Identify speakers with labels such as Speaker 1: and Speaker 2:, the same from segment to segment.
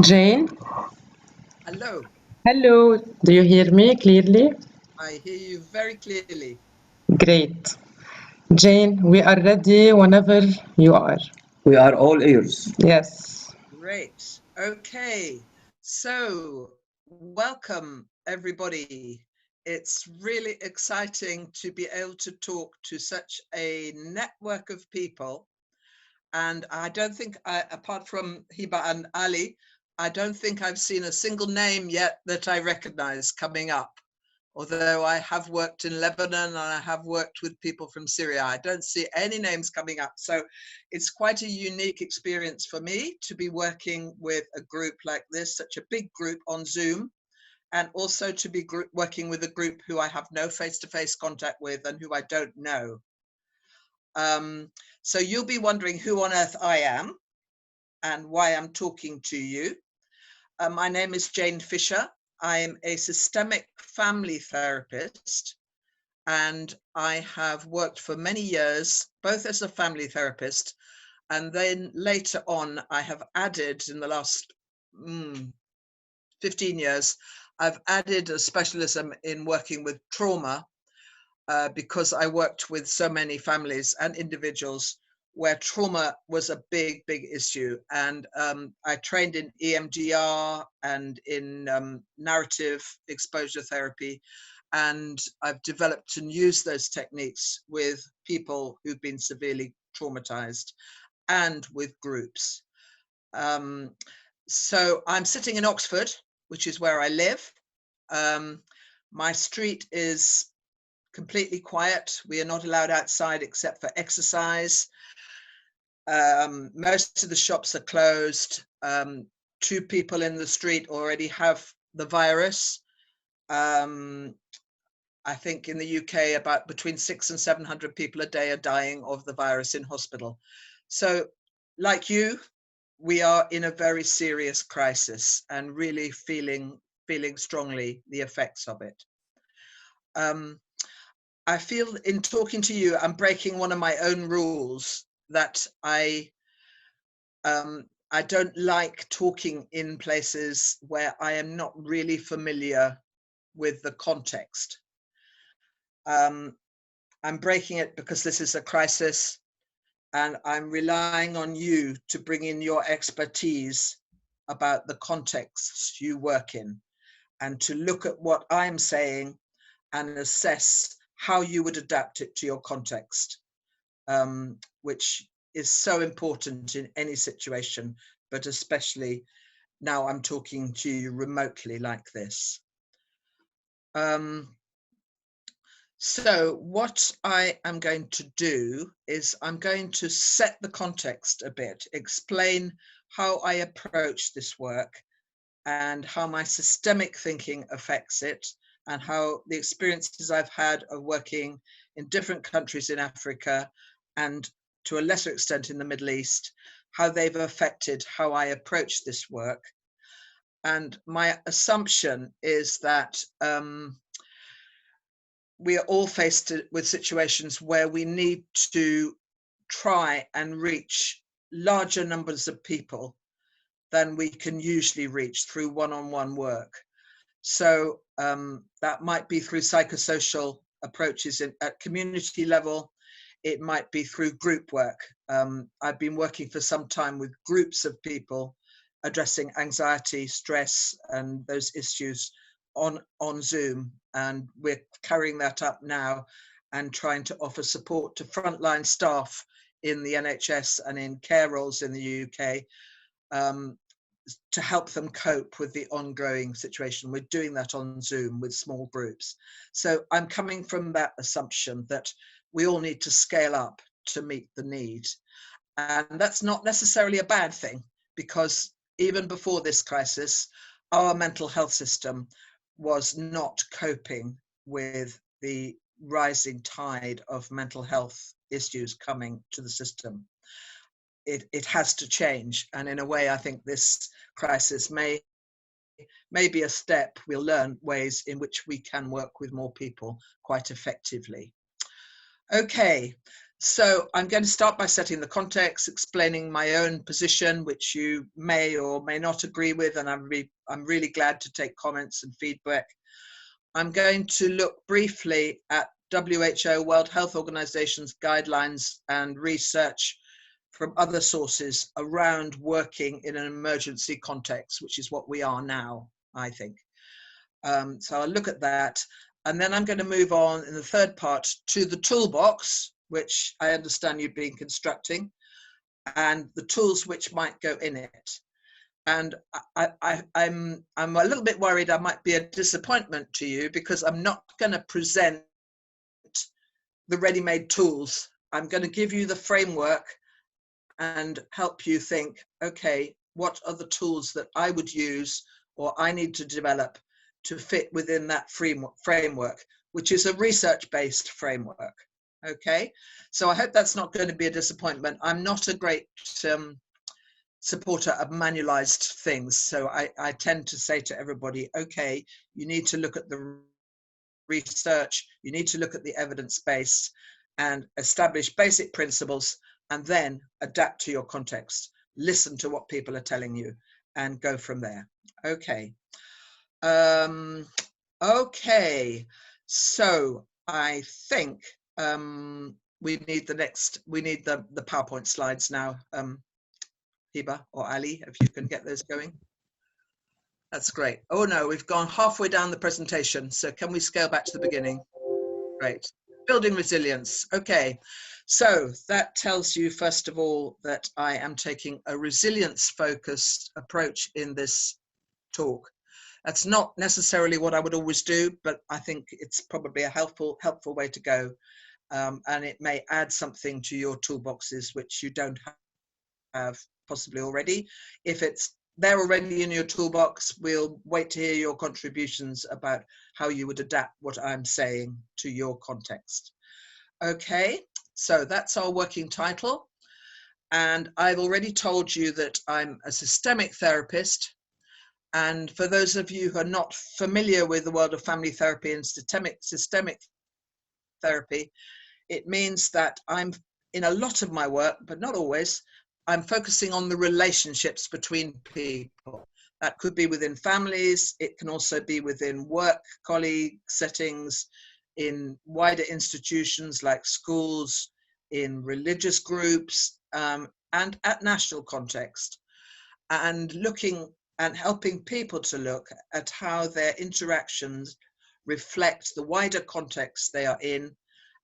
Speaker 1: Jane,
Speaker 2: Hello,
Speaker 1: hello. Do you hear me clearly?
Speaker 2: I hear you very clearly.
Speaker 1: Great. Jane, we are ready whenever you are.
Speaker 3: We are all ears.
Speaker 1: Yes.
Speaker 2: Great. Okay. So, welcome everybody. It's really exciting to be able to talk to such a network of people. And I don't think, apart from Hiba and Ali, I don't think I've seen a single name yet that I recognize coming up. Although I have worked in Lebanon and I have worked with people from Syria, I don't see any names coming up. So it's quite a unique experience for me to be working with a group like this, such a big group on Zoom, and also to be working with a group who I have no face-to-face contact with and who I don't know. So you'll be wondering who on earth I am and why I'm talking to you. My name is Jane Fisher. I'm a systemic family therapist, and I have worked for many years, both as a family therapist, and then later on, I have added in the last 15 years, I've added a specialism in working with trauma because I worked with so many families and individuals where trauma was a big, big issue. And I trained in EMDR and in narrative exposure therapy. And I've developed and used those techniques with people who've been severely traumatized and with groups. So I'm sitting in Oxford, which is where I live. My street is completely quiet. We are not allowed outside except for exercise. Most of the shops are closed. 2 people in the street already have the virus. I think in the UK, about between 600 and 700 people a day are dying of the virus in hospital. So, like you, we are in a very serious crisis and really feeling strongly the effects of it. I feel in talking to you, I'm breaking one of my own rules that I don't like talking in places where I am not really familiar with the context. I'm breaking it because this is a crisis, and I'm relying on you to bring in your expertise about the contexts you work in, and to look at what I'm saying and assess how you would adapt it to your context, which is so important in any situation, but especially now I'm talking to you remotely like this. So what I am going to do is I'm going to set the context a bit, explain how I approach this work and how my systemic thinking affects it, and how the experiences I've had of working in different countries in Africa and to a lesser extent in the Middle East, how they've affected how I approach this work. And my assumption is that we are all faced with situations where we need to try and reach larger numbers of people than we can usually reach through one-on-one work. So that might be through psychosocial approaches at community level. It might be through group work. I've been working for some time with groups of people addressing anxiety, stress, and those issues on Zoom. And we're carrying that up now and trying to offer support to frontline staff in the NHS and in care roles in the UK, to help them cope with the ongoing situation. We're doing that on Zoom with small groups. So I'm coming from that assumption that we all need to scale up to meet the need. And that's not necessarily a bad thing, because even before this crisis, our mental health system was not coping with the rising tide of mental health issues coming to the system. It has to change. And in a way, I think this crisis may be a step. We'll learn ways in which we can work with more people quite effectively. Okay, So I'm going to start by setting the context, explaining my own position, which you may or may not agree with, and I'm really glad to take comments and feedback. I'm going to look briefly at WHO, World Health Organization's guidelines and research from other sources around working in an emergency context, which is what we are now, I think. So I'll look at that. And then I'm going to move on in the third part to the toolbox, which I understand you've been constructing, and the tools which might go in it. And I'm a little bit worried I might be a disappointment to you, because I'm not going to present the ready-made tools. I'm going to give you the framework and help you think, okay, what are the tools that I would use or I need to develop to fit within that framework, which is a research-based framework. Okay, so I hope that's not going to be a disappointment. I'm not a great supporter of manualized things, so I tend to say to everybody, okay, you need to look at the research, you need to look at the evidence base and establish basic principles, and then adapt to your context. Listen to what people are telling you and go from there. Okay. Okay, so I think we need the PowerPoint slides now. Hiba or Ali, if you can get those going. That's great. Oh no, we've gone halfway down the presentation. So can we scale back to the beginning? Great. Building resilience. Okay. So that tells you, first of all, that I am taking a resilience-focused approach in this talk. That's not necessarily what I would always do, but I think it's probably a helpful way to go. And it may add something to your toolboxes, which you don't have possibly already. If it's there already in your toolbox, we'll wait to hear your contributions about how you would adapt what I'm saying to your context. Okay, so that's our working title. And I've already told you that I'm a systemic therapist. And for those of you who are not familiar with the world of family therapy and systemic therapy, it means that I'm, in a lot of my work, but not always, I'm focusing on the relationships between people. That could be within families, it can also be within work, colleague settings, in wider institutions like schools, in religious groups, and at national context. And looking and helping people to look at how their interactions reflect the wider context they are in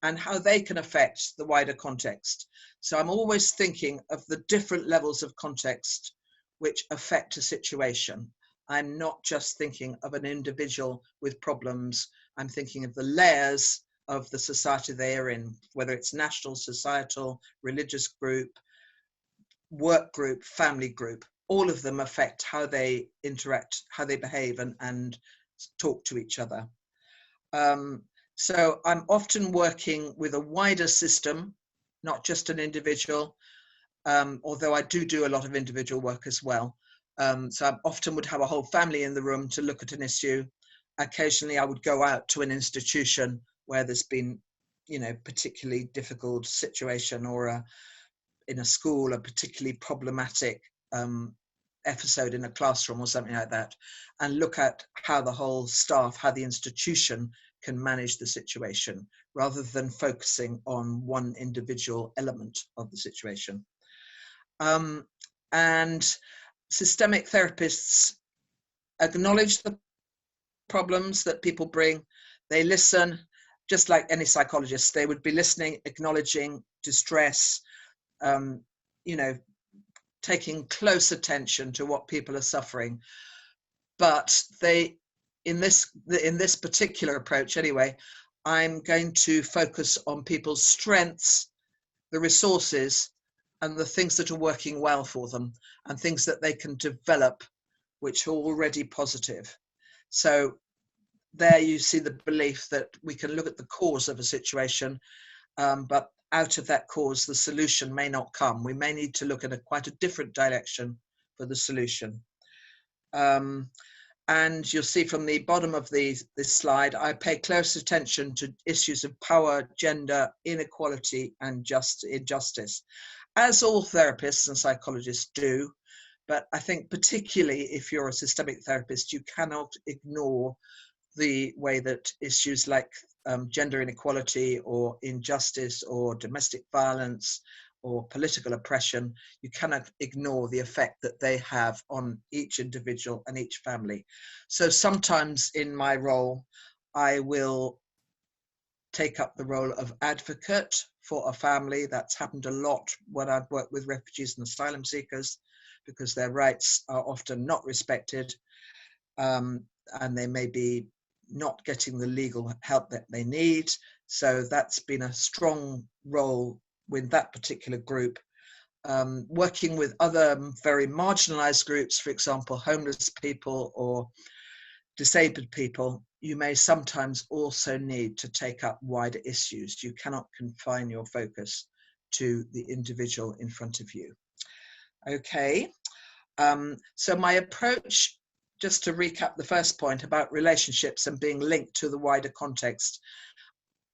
Speaker 2: and how they can affect the wider context. So I'm always thinking of the different levels of context which affect a situation. I'm not just thinking of an individual with problems. I'm thinking of the layers of the society they are in, whether it's national, societal, religious group, work group, family group. All of them affect how they interact, how they behave and talk to each other. So I'm often working with a wider system, not just an individual, although I do a lot of individual work as well. So I often would have a whole family in the room to look at an issue. Occasionally I would go out to an institution where there's been, you know, particularly difficult situation, or in a school, a particularly problematic episode in a classroom or something like that, and look at how the whole staff, how the institution can manage the situation, rather than focusing on one individual element of the situation. And systemic therapists acknowledge the problems that people bring. They listen, just like any psychologist, they would be listening, acknowledging distress, you know, taking close attention to what people are suffering. But they, in this particular approach anyway, I'm going to focus on people's strengths, the resources, and the things that are working well for them, and things that they can develop which are already positive. So there you see the belief that we can look at the cause of a situation, but out of that cause, the solution may not come. We may need to look at quite a different direction for the solution. And And you'll see from the bottom of this slide, I pay close attention to issues of power, gender, inequality, and injustice, as all therapists and psychologists do. But I think particularly if you're a systemic therapist, you cannot ignore the way that issues like gender inequality or injustice or domestic violence or political oppression, you cannot ignore the effect that they have on each individual and each family. So sometimes in my role, I will take up the role of advocate for a family. That's happened a lot when I've worked with refugees and asylum seekers, because their rights are often not respected, and they may be not getting the legal help that they need. So that's been a strong role with that particular group. Working with other very marginalized groups, for example, homeless people or disabled people, you may sometimes also need to take up wider issues. You cannot confine your focus to the individual in front of you. Okay, so my approach, just to recap the first point about relationships and being linked to the wider context,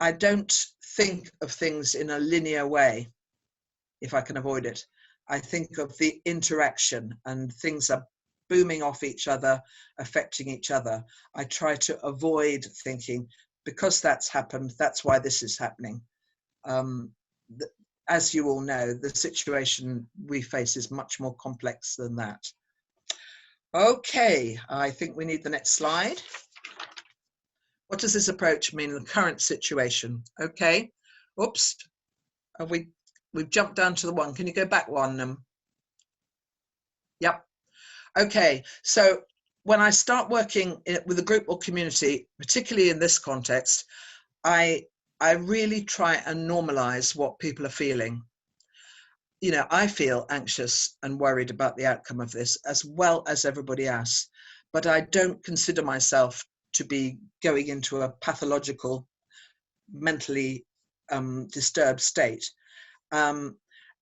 Speaker 2: I don't think of things in a linear way, if I can avoid it. I think of the interaction, and things are booming off each other, affecting each other. I try to avoid thinking, because that's happened, that's why this is happening. As you all know, the situation we face is much more complex than that. Okay, I think we need the next slide. What does this approach mean in the current situation? Okay, oops, we've jumped down to the one. Can you go back one? Yep. Okay, so when I start working with a group or community, particularly in this context, I really try and normalize what people are feeling. You know, I feel anxious and worried about the outcome of this, as well as everybody else, but I don't consider myself to be going into a pathological, mentally disturbed state.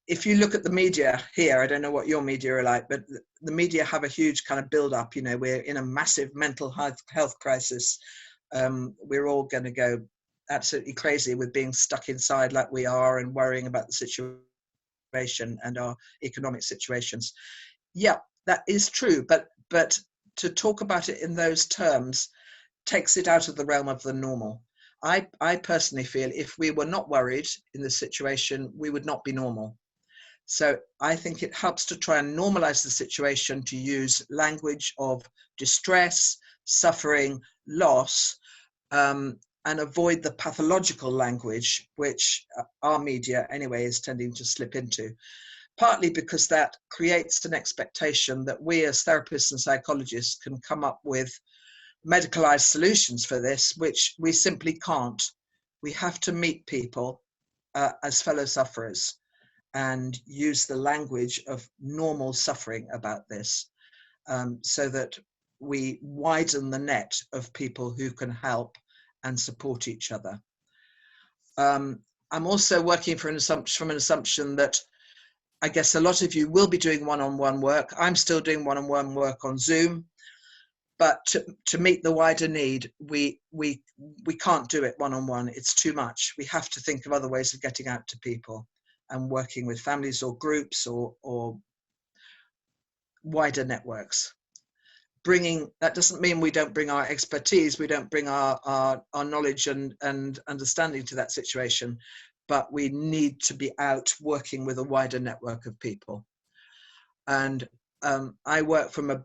Speaker 2: If you look at the media here, I don't know what your media are like, but the media have a huge kind of build up. You know, we're in a massive mental health crisis. We're all going to go absolutely crazy with being stuck inside like we are and worrying about the situation and our economic situations. Yeah, that is true, but to talk about it in those terms takes it out of the realm of the normal. I personally feel if we were not worried in this situation, we would not be normal. So I think it helps to try and normalize the situation, to use language of distress, suffering, loss, and avoid the pathological language, which our media anyway is tending to slip into, partly because that creates an expectation that we as therapists and psychologists can come up with medicalized solutions for this, which we simply can't. We have to meet people as fellow sufferers and use the language of normal suffering about this, so that we widen the net of people who can help and support each other. I'm also working from an assumption that I guess a lot of you will be doing one-on-one work. I'm still doing one-on-one work on Zoom, but to meet the wider need, we can't do it one-on-one. It's too much. We have to think of other ways of getting out to people and working with families or groups or wider networks. That doesn't mean we don't bring our expertise, we don't bring our knowledge and understanding to that situation, but we need to be out working with a wider network of people. And I work from a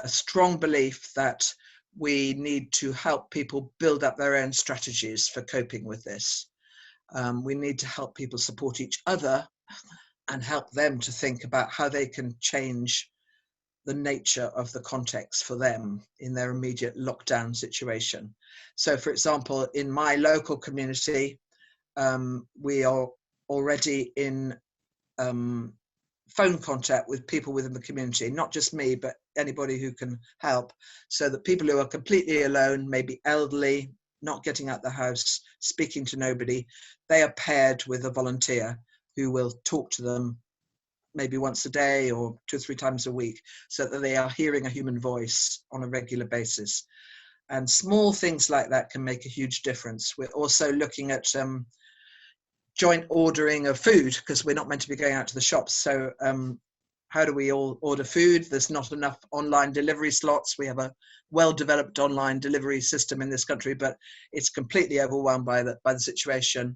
Speaker 2: strong belief that we need to help people build up their own strategies for coping with this. We need to help people support each other and help them to think about how they can change the nature of the context for them in their immediate lockdown situation. So for example, in my local community, we are already in phone contact with people within the community, not just me, but anybody who can help, so that people who are completely alone, maybe elderly, not getting out the house, speaking to nobody, they are paired with a volunteer who will talk to them maybe once a day or 2 or 3 times a week, so that they are hearing a human voice on a regular basis. And small things like that can make a huge difference. We're also looking at joint ordering of food, because we're not meant to be going out to the shops. So how do we all order food? There's not enough online delivery slots. We have a well-developed online delivery system in this country, but it's completely overwhelmed by the situation.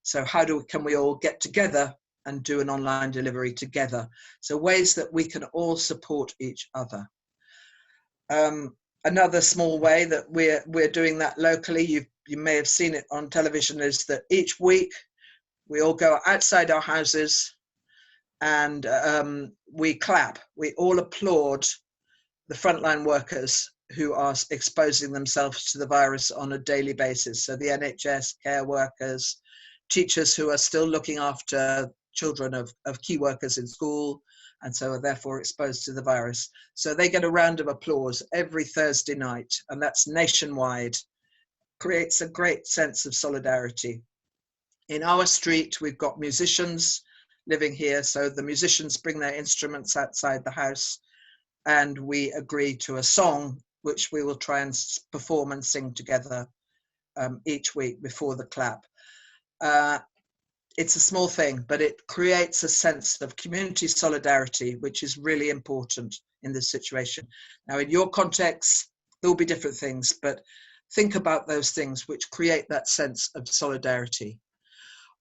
Speaker 2: So how can we all get together and do an online delivery together? So ways that we can all support each other. Another small way that we're doing that locally, you may have seen it on television, is that each week we all go outside our houses and we clap. We all applaud the frontline workers who are exposing themselves to the virus on a daily basis. So the NHS, care workers, teachers who are still looking after children of key workers in school, and so are therefore exposed to the virus. So they get a round of applause every Thursday night, and that's nationwide. Creates a great sense of solidarity. In our street, we've got musicians living here, so the musicians bring their instruments outside the house, and we agree to a song which we will try and perform and sing together each week before the clap. It's a small thing, but it creates a sense of community solidarity, which is really important in this situation. Now, in your context, there will be different things, but think about those things which create that sense of solidarity.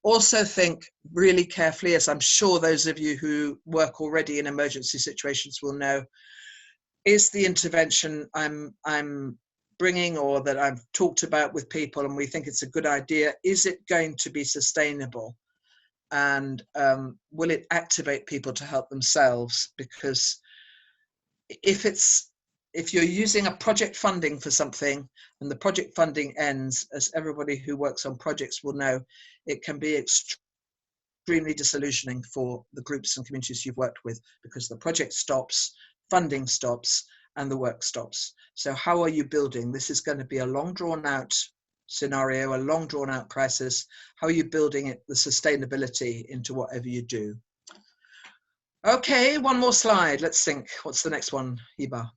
Speaker 2: Also think really carefully, as I'm sure those of you who work already in emergency situations will know, is the intervention I'm bringing, or that I've talked about with people and we think it's a good idea, is it going to be sustainable? And will it activate people to help themselves? Because if you're using a project funding for something and the project funding ends, as everybody who works on projects will know, it can be extremely disillusioning for the groups and communities you've worked with, because the project stops, funding stops, and the work stops. So how are you building? This is going to be a long drawn out scenario, a long drawn out crisis. How are you building the sustainability into whatever you do? Okay, one more slide. Let's think. What's the next one, Hiba?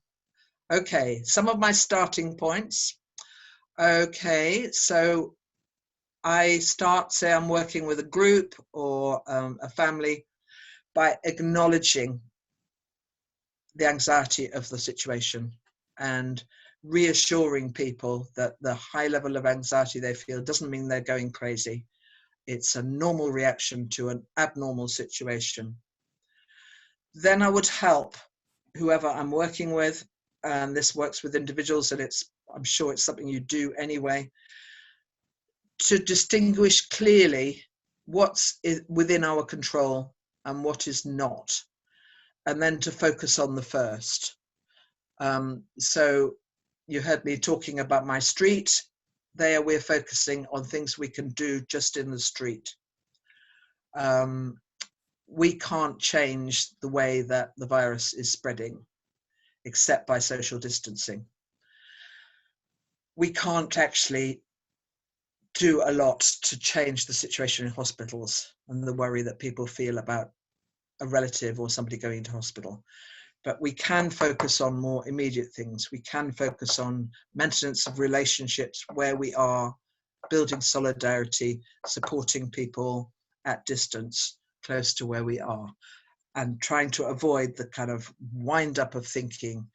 Speaker 2: Okay, some of my starting points. Okay, so I start, say I'm working with a group or a family, by acknowledging the anxiety of the situation and reassuring people that the high level of anxiety they feel doesn't mean they're going crazy. It's a normal reaction to an abnormal situation. Then I would help whoever I'm working with, and this works with individuals, and I'm sure it's something you do anyway, to distinguish clearly what's within our control and what is not, and then to focus on the first. So you heard me talking about my street. There we're focusing on things we can do just in the street. We can't change the way that the virus is spreading, except by social distancing. We can't actually do a lot to change the situation in hospitals and the worry that people feel about a relative or somebody going into hospital. But we can focus on more immediate things. We can focus on maintenance of relationships where we are, building solidarity, supporting people at distance, close to where we are, and trying to avoid the kind of wind up of thinking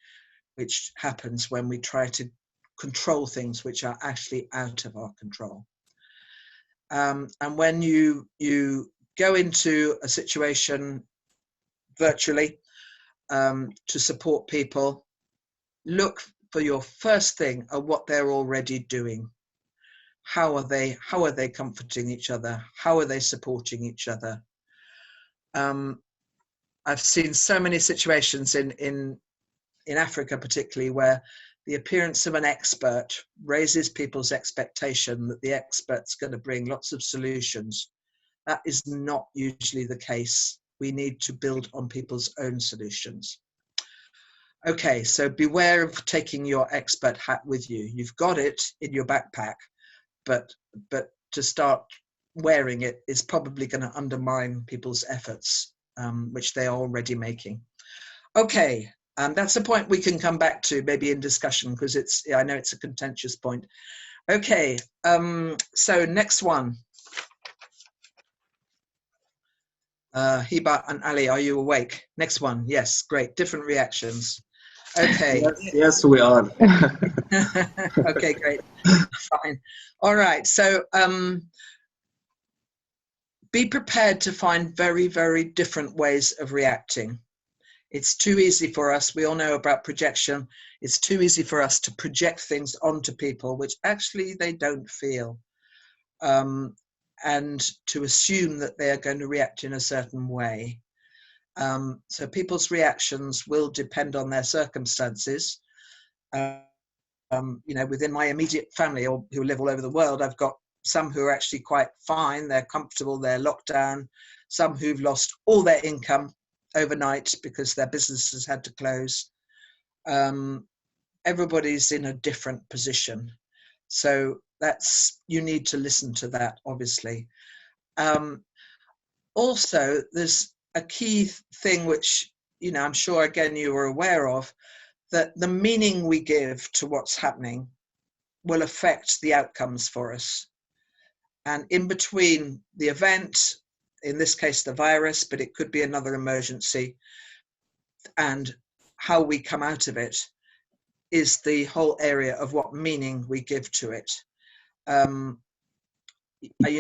Speaker 2: which happens when we try to control things which are actually out of our control. And when you go into a situation virtually, to support people, look for your first thing at what they're already doing. How are they comforting each other? How are they supporting each other? I've seen so many situations in Africa particularly, where the appearance of an expert raises people's expectation that the expert's going to bring lots of solutions. That is not usually the case. We need to build on people's own solutions. Okay, so beware of taking your expert hat with you. You've got it in your backpack, but to start wearing it is probably going to undermine people's efforts which they are already making. Okay, that's a point we can come back to maybe in discussion, because I know it's a contentious point. Okay, so next one. Hiba and Ali, are you awake? Next one, yes, great, different reactions. Okay.
Speaker 3: Yes, we are.
Speaker 2: Okay, great, fine. All right, so be prepared to find very, very different ways of reacting. It's too easy for us, we all know about projection, it's too easy for us to project things onto people which actually they don't feel, and to assume that they are going to react in a certain way. So people's reactions will depend on their circumstances. You know, within my immediate family, or who live all over the world, I've got some who are actually quite fine, they're comfortable, they're locked down, some who've lost all their income overnight because their businesses had to close. Everybody's in a different position. So you need to listen to that, obviously. Also, there's a key thing which, you know, I'm sure again you are aware of, that the meaning we give to what's happening will affect the outcomes for us. And in between the event, in this case the virus, but it could be another emergency, and how we come out of it, is the whole area of what meaning we give to it. You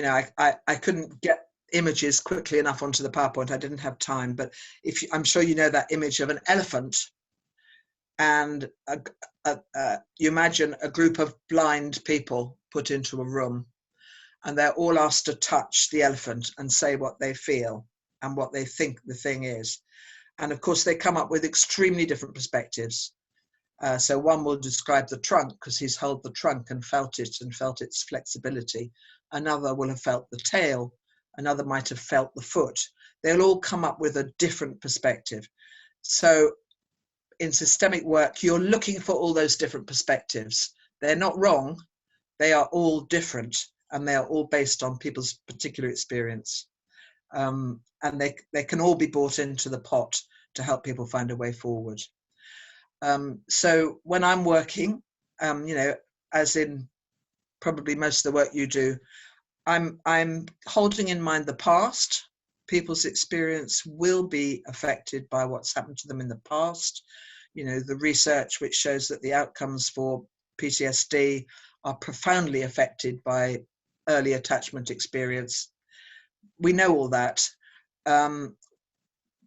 Speaker 2: know, I couldn't get images quickly enough onto the PowerPoint, I didn't have time, but I'm sure you know that image of an elephant, and you imagine a group of blind people put into a room, and they're all asked to touch the elephant and say what they feel and what they think the thing is. And of course, they come up with extremely different perspectives. So one will describe the trunk because he's held the trunk and felt it and felt its flexibility. Another will have felt the tail. Another might have felt the foot. They'll all come up with a different perspective. So in systemic work, you're looking for all those different perspectives. They're not wrong. They are all different, and they are all based on people's particular experience. And they can all be brought into the pot to help people find a way forward. So when I'm working, you know, as in probably most of the work you do, I'm holding in mind the past. People's experience will be affected by what's happened to them in the past. You know, the research which shows that the outcomes for PTSD are profoundly affected by early attachment experience. We know all that, and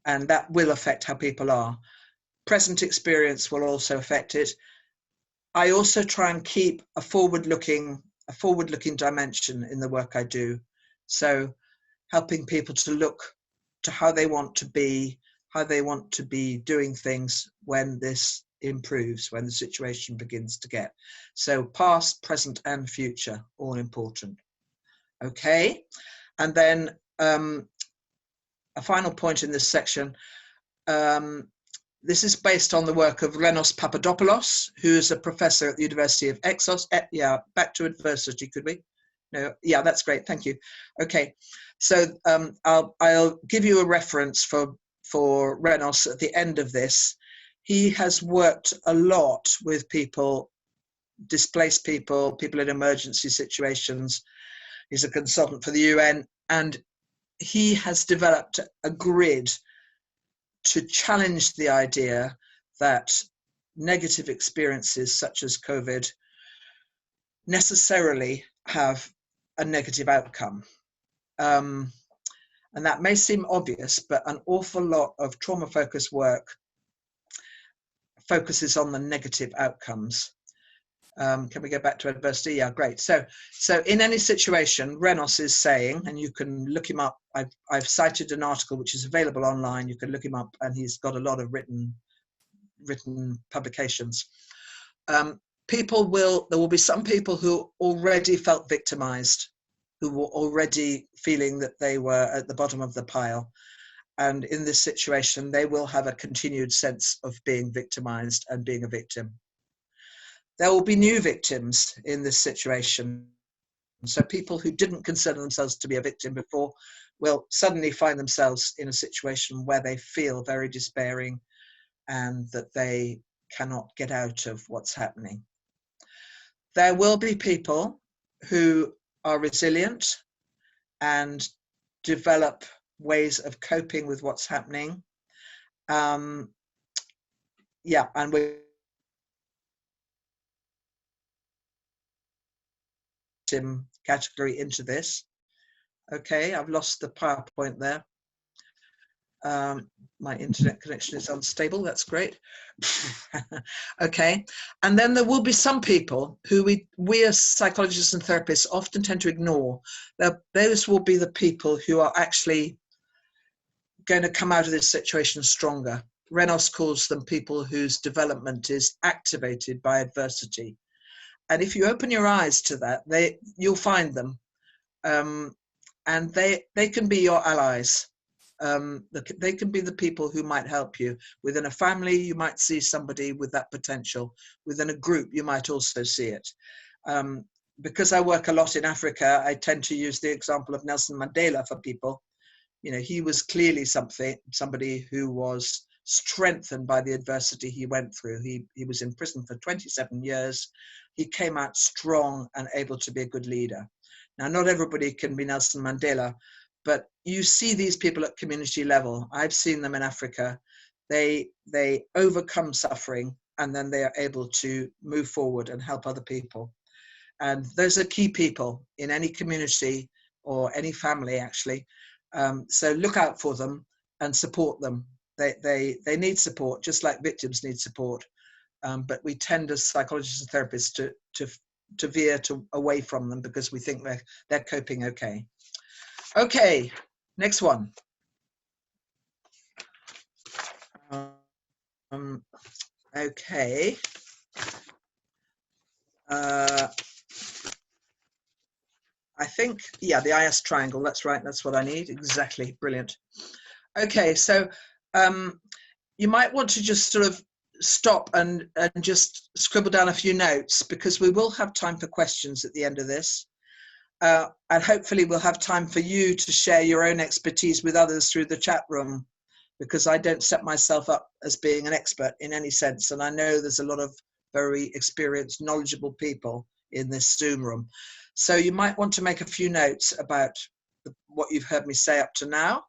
Speaker 2: that will affect how people are. Present experience will also affect it. I also try and keep a forward-looking dimension in the work I do. So helping people to look to how they want to be doing things when this improves, when the situation begins to get. So past, present, and future, all important. Okay, and then a final point in this section. This is based on the work of Renos Papadopoulos, who is a professor at the University of Exos. Yeah, back to adversity, could we? No, yeah, that's great, thank you. Okay, so I'll give you a reference for Renos at the end of this. He has worked a lot with people, displaced people, people in emergency situations. He's a consultant for the UN, and he has developed a grid to challenge the idea that negative experiences such as COVID necessarily have a negative outcome. And that may seem obvious, but an awful lot of trauma-focused work focuses on the negative outcomes. Can we go back to adversity? Yeah, great. So in any situation, Renos is saying, and you can look him up, I've cited an article which is available online, you can look him up, and he's got a lot of written publications. There will be some people who already felt victimized, who were already feeling that they were at the bottom of the pile. And in this situation, they will have a continued sense of being victimized and being a victim. There will be new victims in this situation. So people who didn't consider themselves to be a victim before will suddenly find themselves in a situation where they feel very despairing and that they cannot get out of what's happening. There will be people who are resilient and develop ways of coping with what's happening. Yeah, and we category into this. Okay, I've lost the PowerPoint there. My internet connection is unstable. That's great. Okay, and then there will be some people who we as psychologists and therapists often tend to ignore. Those will be the people who are actually going to come out of this situation stronger. Renos calls them people whose development is activated by adversity. And if you open your eyes to that, you'll find them. And they can be your allies. They can be the people who might help you. Within a family, you might see somebody with that potential. Within a group, you might also see it. Because I work a lot in Africa, I tend to use the example of Nelson Mandela for people. You know, he was clearly somebody who was strengthened by the adversity he went through. He was in prison for 27 years. He came out strong and able to be a good leader. Now, not everybody can be Nelson Mandela, but you see these people at community level. I've seen them in Africa. They overcome suffering, and then they are able to move forward and help other people. And those are key people in any community or any family, actually. So look out for them and support them. They need support, just like victims need support. But we tend as psychologists and therapists to veer away from them because we think they're coping okay. Okay, next one. Okay. I think, yeah, the IS triangle, that's right, that's what I need, exactly, brilliant. Okay, so you might want to just sort of stop and just scribble down a few notes, because we will have time for questions at the end of this. And hopefully we'll have time for you to share your own expertise with others through the chat room, because I don't set myself up as being an expert in any sense. And I know there's a lot of very experienced, knowledgeable people in this Zoom room. So you might want to make a few notes about what you've heard me say up to now.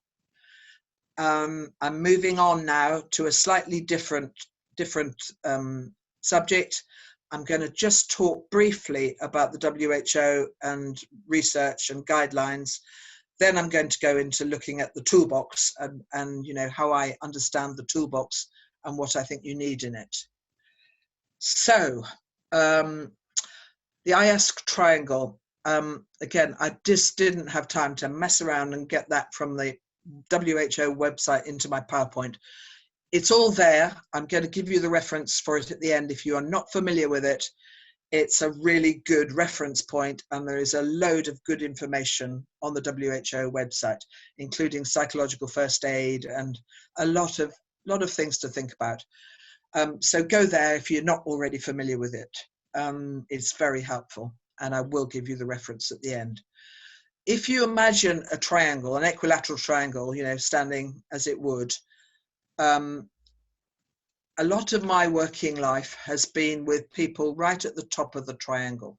Speaker 2: I'm moving on now to a slightly different subject. I'm going to just talk briefly about the WHO and research and guidelines. Then I'm going to go into looking at the toolbox and you know, how I understand the toolbox and what I think you need in it. So the IS triangle, again, I just didn't have time to mess around and get that from the WHO website into my PowerPoint. It's all there. I'm going to give you the reference for it at the end. If you are not familiar with it, it's a really good reference point, and there is a load of good information on the WHO website, including psychological first aid and a lot of things to think about. So go there if you're not already familiar with it. It's very helpful, and I will give you the reference at the end. If you imagine a triangle, an equilateral triangle, you know, standing as it would, a lot of my working life has been with people right at the top of the triangle,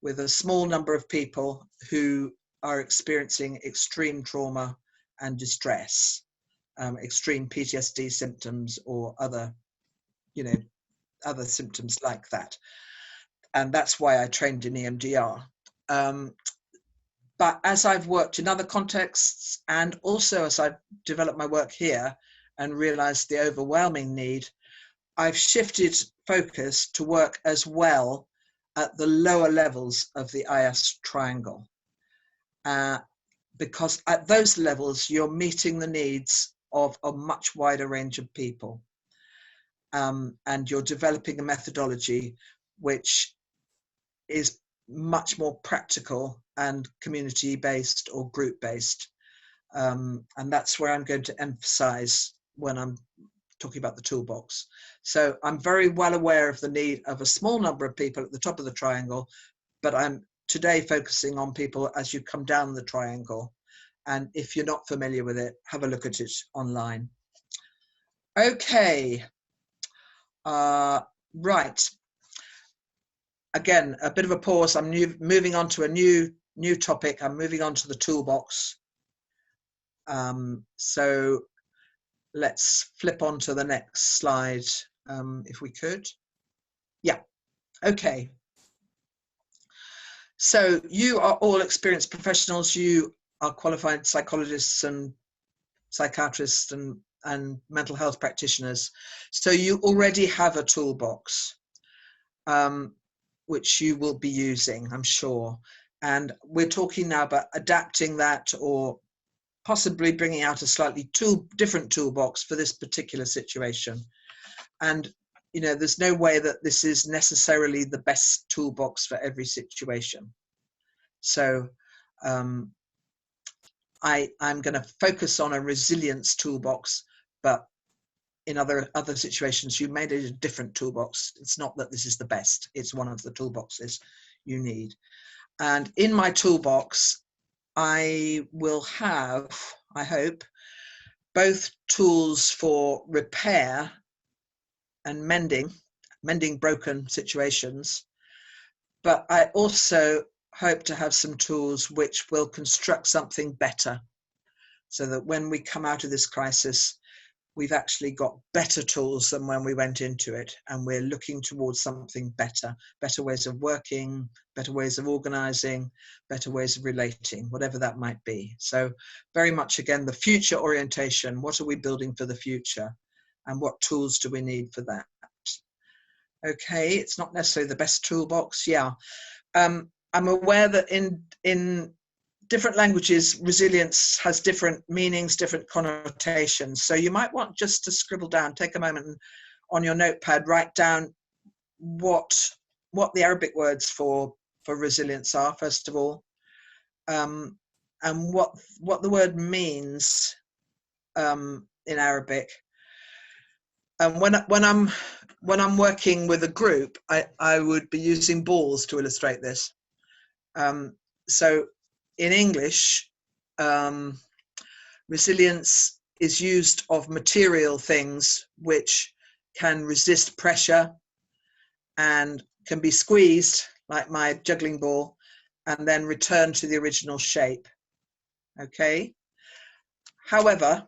Speaker 2: with a small number of people who are experiencing extreme trauma and distress, extreme PTSD symptoms or other, you know, other symptoms like that. And that's why I trained in EMDR. But as I've worked in other contexts, and also as I've developed my work here and realized the overwhelming need, I've shifted focus to work as well at the lower levels of the IS triangle. Because at those levels, you're meeting the needs of a much wider range of people. And you're developing a methodology which is much more practical and community-based or group-based. And that's where I'm going to emphasize when I'm talking about the toolbox. So I'm very well aware of the need of a small number of people at the top of the triangle, but I'm today focusing on people as you come down the triangle. And if you're not familiar with it, have a look at it online. Okay, right. Again, a bit of a pause. I'm moving on to a new topic. I'm moving on to the toolbox. So let's flip on to the next slide, if we could. Yeah, okay. So you are all experienced professionals. You are qualified psychologists and psychiatrists and mental health practitioners. So you already have a toolbox, which you will be using, I'm sure. And we're talking now about adapting that or possibly bringing out a slightly different toolbox for this particular situation. And, you know, there's no way that this is necessarily the best toolbox for every situation. So I'm going to focus on a resilience toolbox, but in other situations, you made it a different toolbox. It's not that this is the best. It's one of the toolboxes you need. And in my toolbox, I will have, I hope, both tools for repair and mending broken situations. But I also hope to have some tools which will construct something better, so that when we come out of this crisis, we've actually got better tools than when we went into it, and we're looking towards something better ways of working, better ways of organizing, better ways of relating, whatever that might be. So very much, again, the future orientation. What are we building for the future, and what tools do we need for that? Okay, it's not necessarily the best toolbox. Yeah, I'm aware that in different languages, resilience has different meanings, different connotations. So you might want just to scribble down, take a moment and on your notepad, write down what the Arabic words for resilience are, first of all, and what the word means in Arabic. And when I'm working with a group, I would be using balls to illustrate this. So in English, resilience is used of material things which can resist pressure and can be squeezed, like my juggling ball, and then return to the original shape. Okay. However,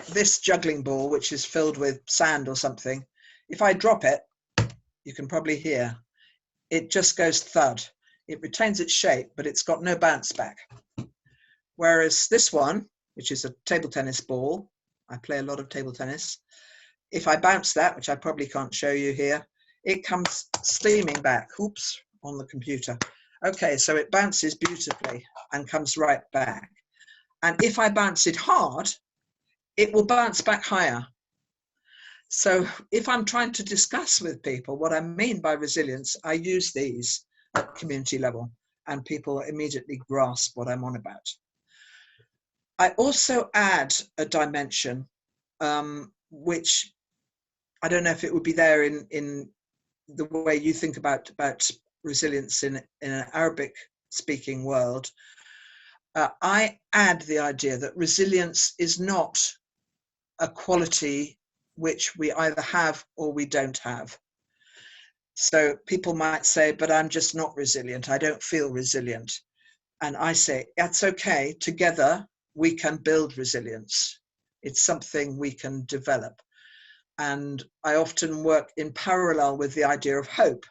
Speaker 2: this juggling ball, which is filled with sand or something, if I drop it, you can probably hear, it just goes thud. It retains its shape, but it's got no bounce back. Whereas this one, which is a table tennis ball, I play a lot of table tennis. If I bounce that, which I probably can't show you here, it comes steaming back. Oops, on the computer. Okay, so it bounces beautifully and comes right back. And if I bounce it hard, it will bounce back higher. So if I'm trying to discuss with people what I mean by resilience, I use these at community level, and people immediately grasp what I'm on about. I also add a dimension, which I don't know if it would be there in the way you think about resilience in an Arabic speaking world. I add the idea that resilience is not a quality which we either have or we don't have. So people might say, but I'm just not resilient. I don't feel resilient. And I say, that's okay. Together, we can build resilience. It's something we can develop. And I often work in parallel with the idea of hope.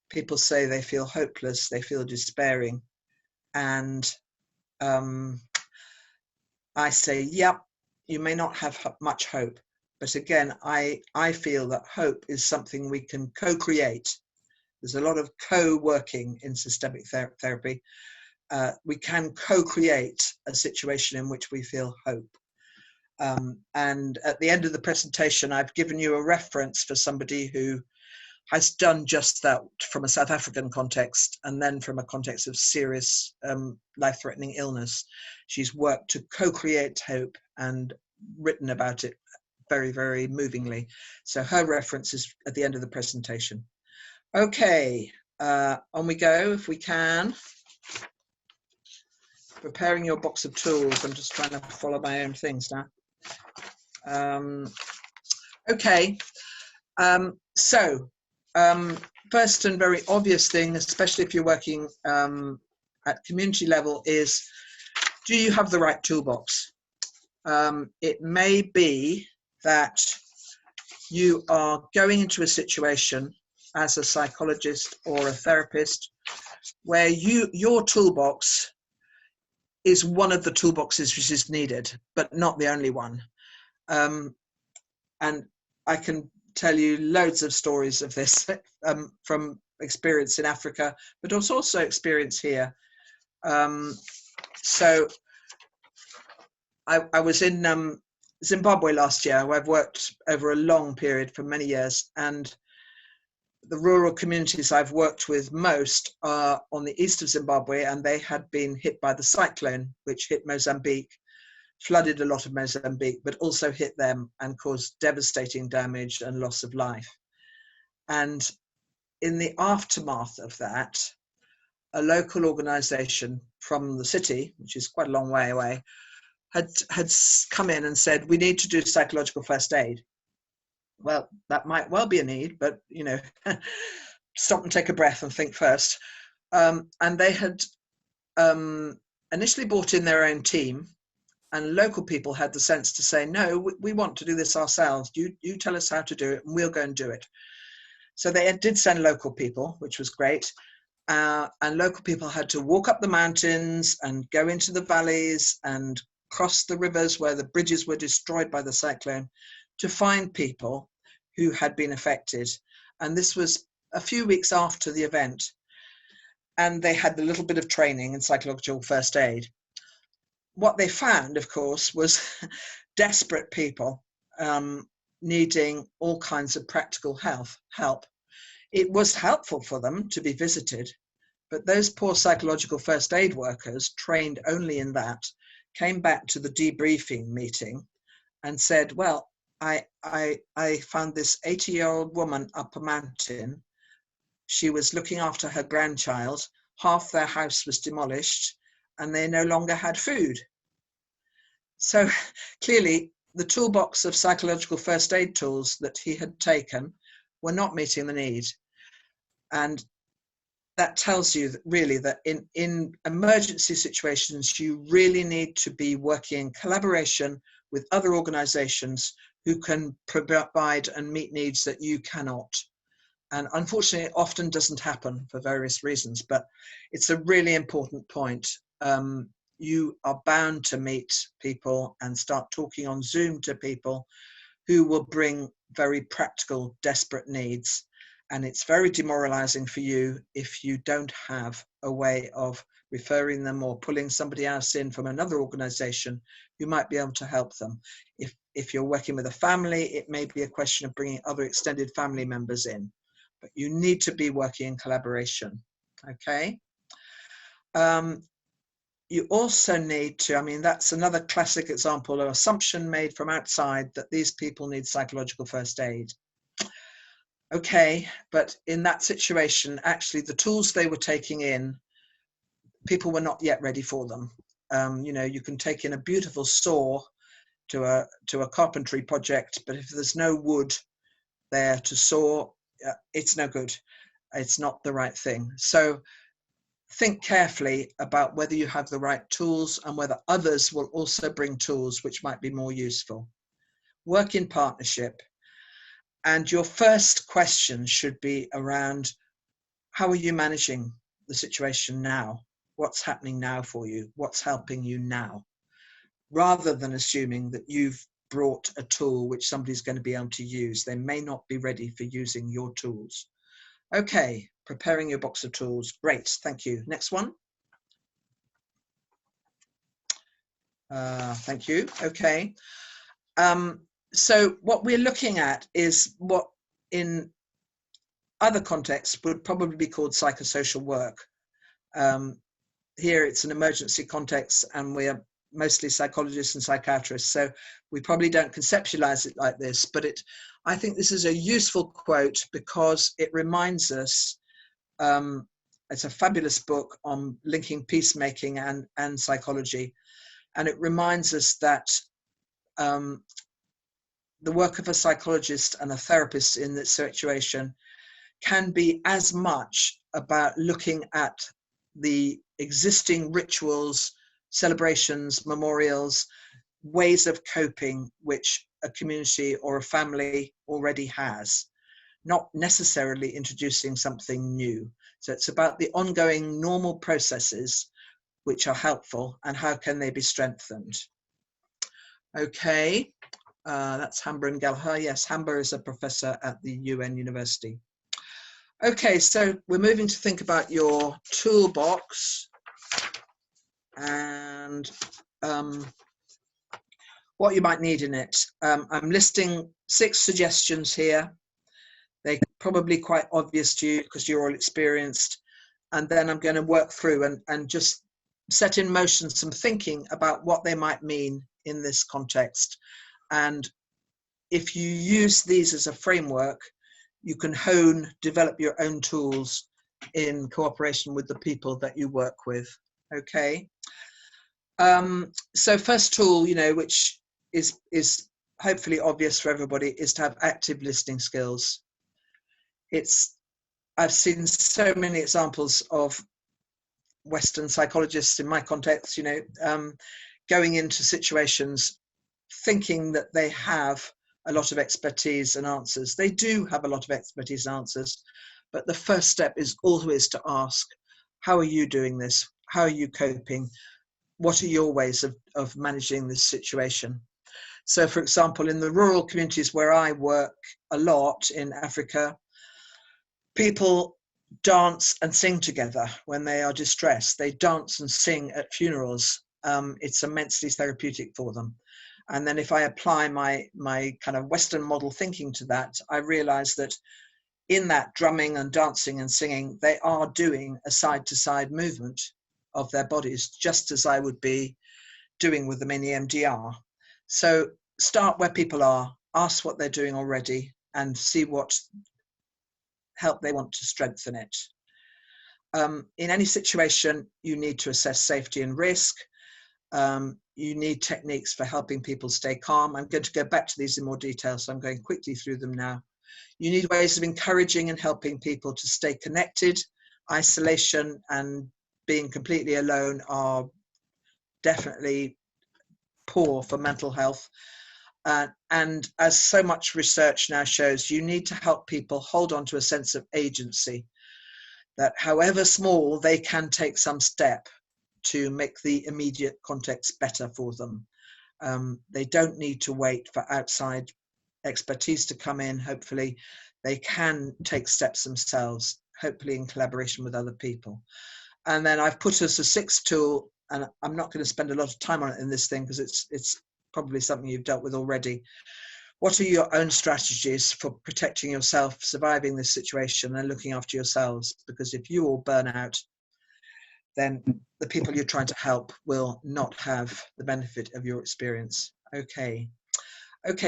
Speaker 2: People say they feel hopeless, they feel despairing. And I say, yep, you may not have much hope. But again, I feel that hope is something we can co-create. There's a lot of co-working in systemic therapy. We can co-create a situation in which we feel hope. And at the end of the presentation, I've given you a reference for somebody who has done just that from a South African context, and then from a context of serious life-threatening illness. She's worked to co-create hope and written about it very, very movingly. So her reference is at the end of the presentation. Okay, On we go, if we can. Preparing your box of tools. I'm just trying to follow my own things now. Okay. First and very obvious thing, especially if you're working at community level, is, do you have the right toolbox? It may be that you are going into a situation as a psychologist or a therapist where your toolbox is one of the toolboxes which is needed, but not the only one. And I can tell you loads of stories of this from experience in Africa, but also experience here. So I was in Zimbabwe last year, where I've worked over a long period for many years, and the rural communities I've worked with most are on the east of Zimbabwe, and they had been hit by the cyclone, which hit Mozambique, flooded a lot of Mozambique, but also hit them and caused devastating damage and loss of life. And in the aftermath of that, a local organization from the city, which is quite a long way away, had come in and said, we need to do psychological first aid. Well, that might well be a need, but, you know, stop and take a breath and think first. And they had initially brought in their own team, and local people had the sense to say, no, we want to do this ourselves. You tell us how to do it and we'll go and do it. So they did send local people, which was great. And local people had to walk up the mountains and go into the valleys and cross the rivers where the bridges were destroyed by the cyclone to find people who had been affected. And this was a few weeks after the event. And they had a little bit of training in psychological first aid. What they found, of course, was desperate people needing all kinds of practical help. It was helpful for them to be visited, but those poor psychological first aid workers, trained only in that, came back to the debriefing meeting and said, well, I found this 80-year-old woman up a mountain. She was looking after her grandchild. Half their house was demolished and they no longer had food. So clearly the toolbox of psychological first aid tools that he had taken were not meeting the need. And that tells you that really that in emergency situations, you really need to be working in collaboration with other organizations who can provide and meet needs that you cannot. And unfortunately, it often doesn't happen for various reasons, but it's a really important point. You are bound to meet people and start talking on Zoom to people who will bring very practical, desperate needs. And it's very demoralizing for you if you don't have a way of referring them or pulling somebody else in from another organization who might be able to help them. If you're working with a family, it may be a question of bringing other extended family members in, but you need to be working in collaboration, okay? You also need to, I mean, that's another classic example of assumption made from outside that these people need psychological first aid. Okay, but in that situation, actually the tools they were taking in, people were not yet ready for them. You know, you can take in a beautiful saw to a carpentry project, but if there's no wood there to saw, it's no good. It's not the right thing. So think carefully about whether you have the right tools and whether others will also bring tools which might be more useful. Work in partnership. And your first question should be around, how are you managing the situation now? What's happening now for you? What's helping you now? Rather than assuming that you've brought a tool which somebody's going to be able to use. They may not be ready for using your tools. Okay, preparing your box of tools. Great, thank you. Next one. Thank you. Okay. So what we're looking at is what in other contexts would probably be called psychosocial work. Here it's an emergency context and we are mostly psychologists and psychiatrists, so we probably don't conceptualize it like this, but I think this is a useful quote because it reminds us it's a fabulous book on linking peacemaking and psychology. And it reminds us that the work of a psychologist and a therapist in this situation can be as much about looking at the existing rituals, celebrations, memorials, ways of coping which a community or a family already has, not necessarily introducing something new. So it's about the ongoing normal processes which are helpful and how can they be strengthened. Okay, that's Hamba and Gallagher. Yes, Hamba is a professor at the UN University. Okay, so we're moving to think about your toolbox and what you might need in it. I'm listing 6 suggestions here. They're probably quite obvious to you because you're all experienced. And then I'm going to work through and just set in motion some thinking about what they might mean in this context. And if you use these as a framework, you can develop your own tools in cooperation with the people that you work with. Okay. So first tool, which is hopefully obvious for everybody, is to have active listening skills. I've seen so many examples of Western psychologists in my context, going into situations thinking that they have a lot of expertise and answers. They do have a lot of expertise and answers, but the first step is always to ask, how are you doing this? How are you coping? What are your ways of managing this situation? So, for example, in the rural communities where I work a lot in Africa, people dance and sing together when they are distressed. They dance and sing at funerals. It's immensely therapeutic for them. And then if I apply my kind of Western model thinking to that, I realize that in that drumming and dancing and singing, they are doing a side-to-side movement of their bodies, just as I would be doing with them in EMDR. So start where people are, ask what they're doing already, and see what help they want to strengthen it. In any situation, you need to assess safety and risk. You need techniques for helping people stay calm. I'm going to go back to these in more detail, so I'm going quickly through them now. You need ways of encouraging and helping people to stay connected. Isolation and being completely alone are definitely poor for mental health. And as so much research now shows, you need to help people hold on to a sense of agency, that however small, they can take some step to make the immediate context better for them. They don't need to wait for outside expertise to come in. Hopefully they can take steps themselves, hopefully in collaboration with other people. And then I've put as a 6th tool, and I'm not going to spend a lot of time on it in this thing because it's probably something you've dealt with already. What are your own strategies for protecting yourself, surviving this situation, and looking after yourselves? Because if you all burn out, then the people you're trying to help will not have the benefit of your experience. Okay,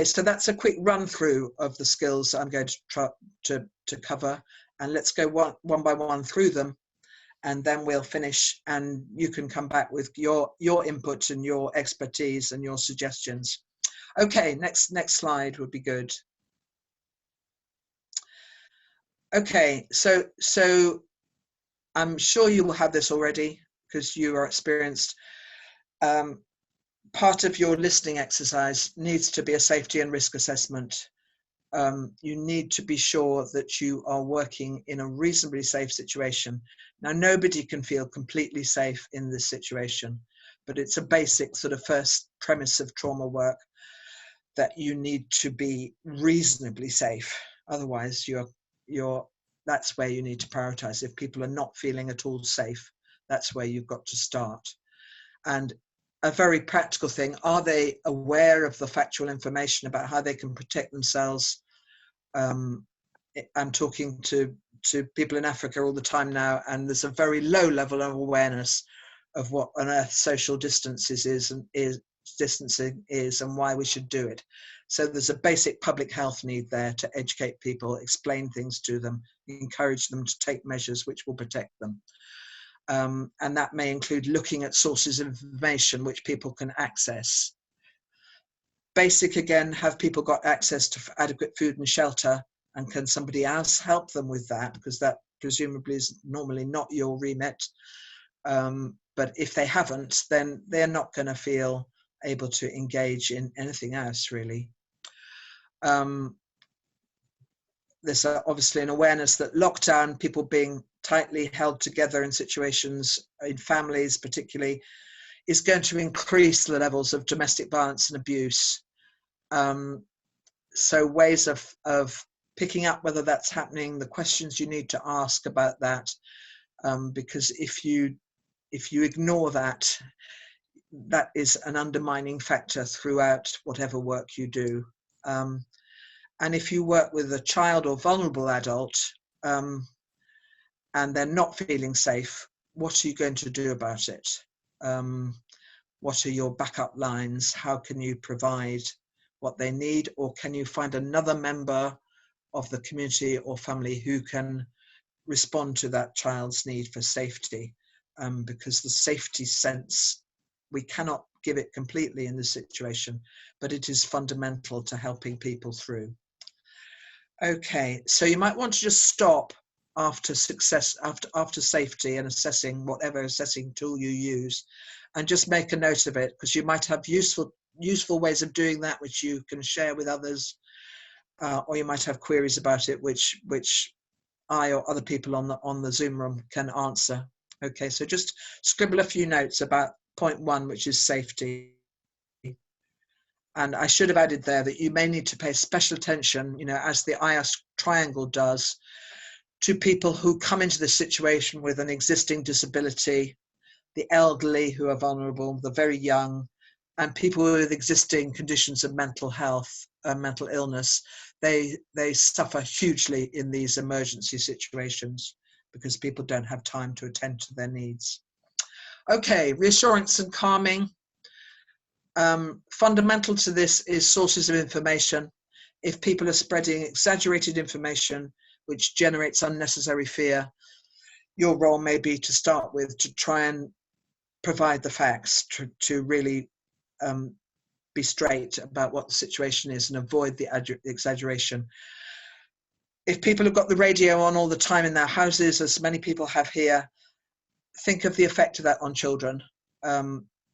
Speaker 2: so that's a quick run through of the skills I'm going to try to cover, and let's go one by one through them, and then we'll finish, and you can come back with your input and your expertise and your suggestions. Okay, next slide would be good. Okay, so I'm sure you will have this already because you are experienced. Part of your listening exercise needs to be a safety and risk assessment. You need to be sure that you are working in a reasonably safe situation. Now, nobody can feel completely safe in this situation, but it's a basic sort of first premise of trauma work that you need to be reasonably safe. Otherwise, that's where you need to prioritize. If people are not feeling at all safe, that's where you've got to start. And a very practical thing, are they aware of the factual information about how they can protect themselves? I'm talking to people in Africa all the time now, and there's a very low level of awareness of what on earth social distance is distancing is and why we should do it. So there's a basic public health need there to educate people, explain things to them, encourage them to take measures which will protect them. And that may include looking at sources of information which people can access. Basic again, have people got access to adequate food and shelter, and can somebody else help them with that, because that presumably is normally not your remit. But if they haven't, then they're not going to feel able to engage in anything else really. There's obviously an awareness that lockdown, people being tightly held together in situations, in families particularly, is going to increase the levels of domestic violence and abuse. So ways of picking up whether that's happening, the questions you need to ask about that, because if you ignore that, that is an undermining factor throughout whatever work you do. And if you work with a child or vulnerable adult and they're not feeling safe, what are you going to do about it? What are your backup lines? How can you provide what they need? Or can you find another member of the community or family who can respond to that child's need for safety? Because the safety sense, we cannot give it completely in this situation, but it is fundamental to helping people through. Okay, so you might want to just stop after success, after safety and assessing whatever assessing tool you use, and just make a note of it, because you might have useful ways of doing that which you can share with others, or you might have queries about it which I or other people on the Zoom room can answer. Okay, so just scribble a few notes about point 1, which is safety. And I should have added there that you may need to pay special attention, as the IAS triangle does, to people who come into this situation with an existing disability, the elderly who are vulnerable, the very young, and people with existing conditions of mental health, mental illness. They suffer hugely in these emergency situations because people don't have time to attend to their needs. Okay, reassurance and calming. Fundamental to this is sources of information. If people are spreading exaggerated information which generates unnecessary fear, your role may be to start with to try and provide the facts, to really be straight about what the situation is and avoid the exaggeration. If people have got the radio on all the time in their houses, as many people have here, think of the effect of that on children.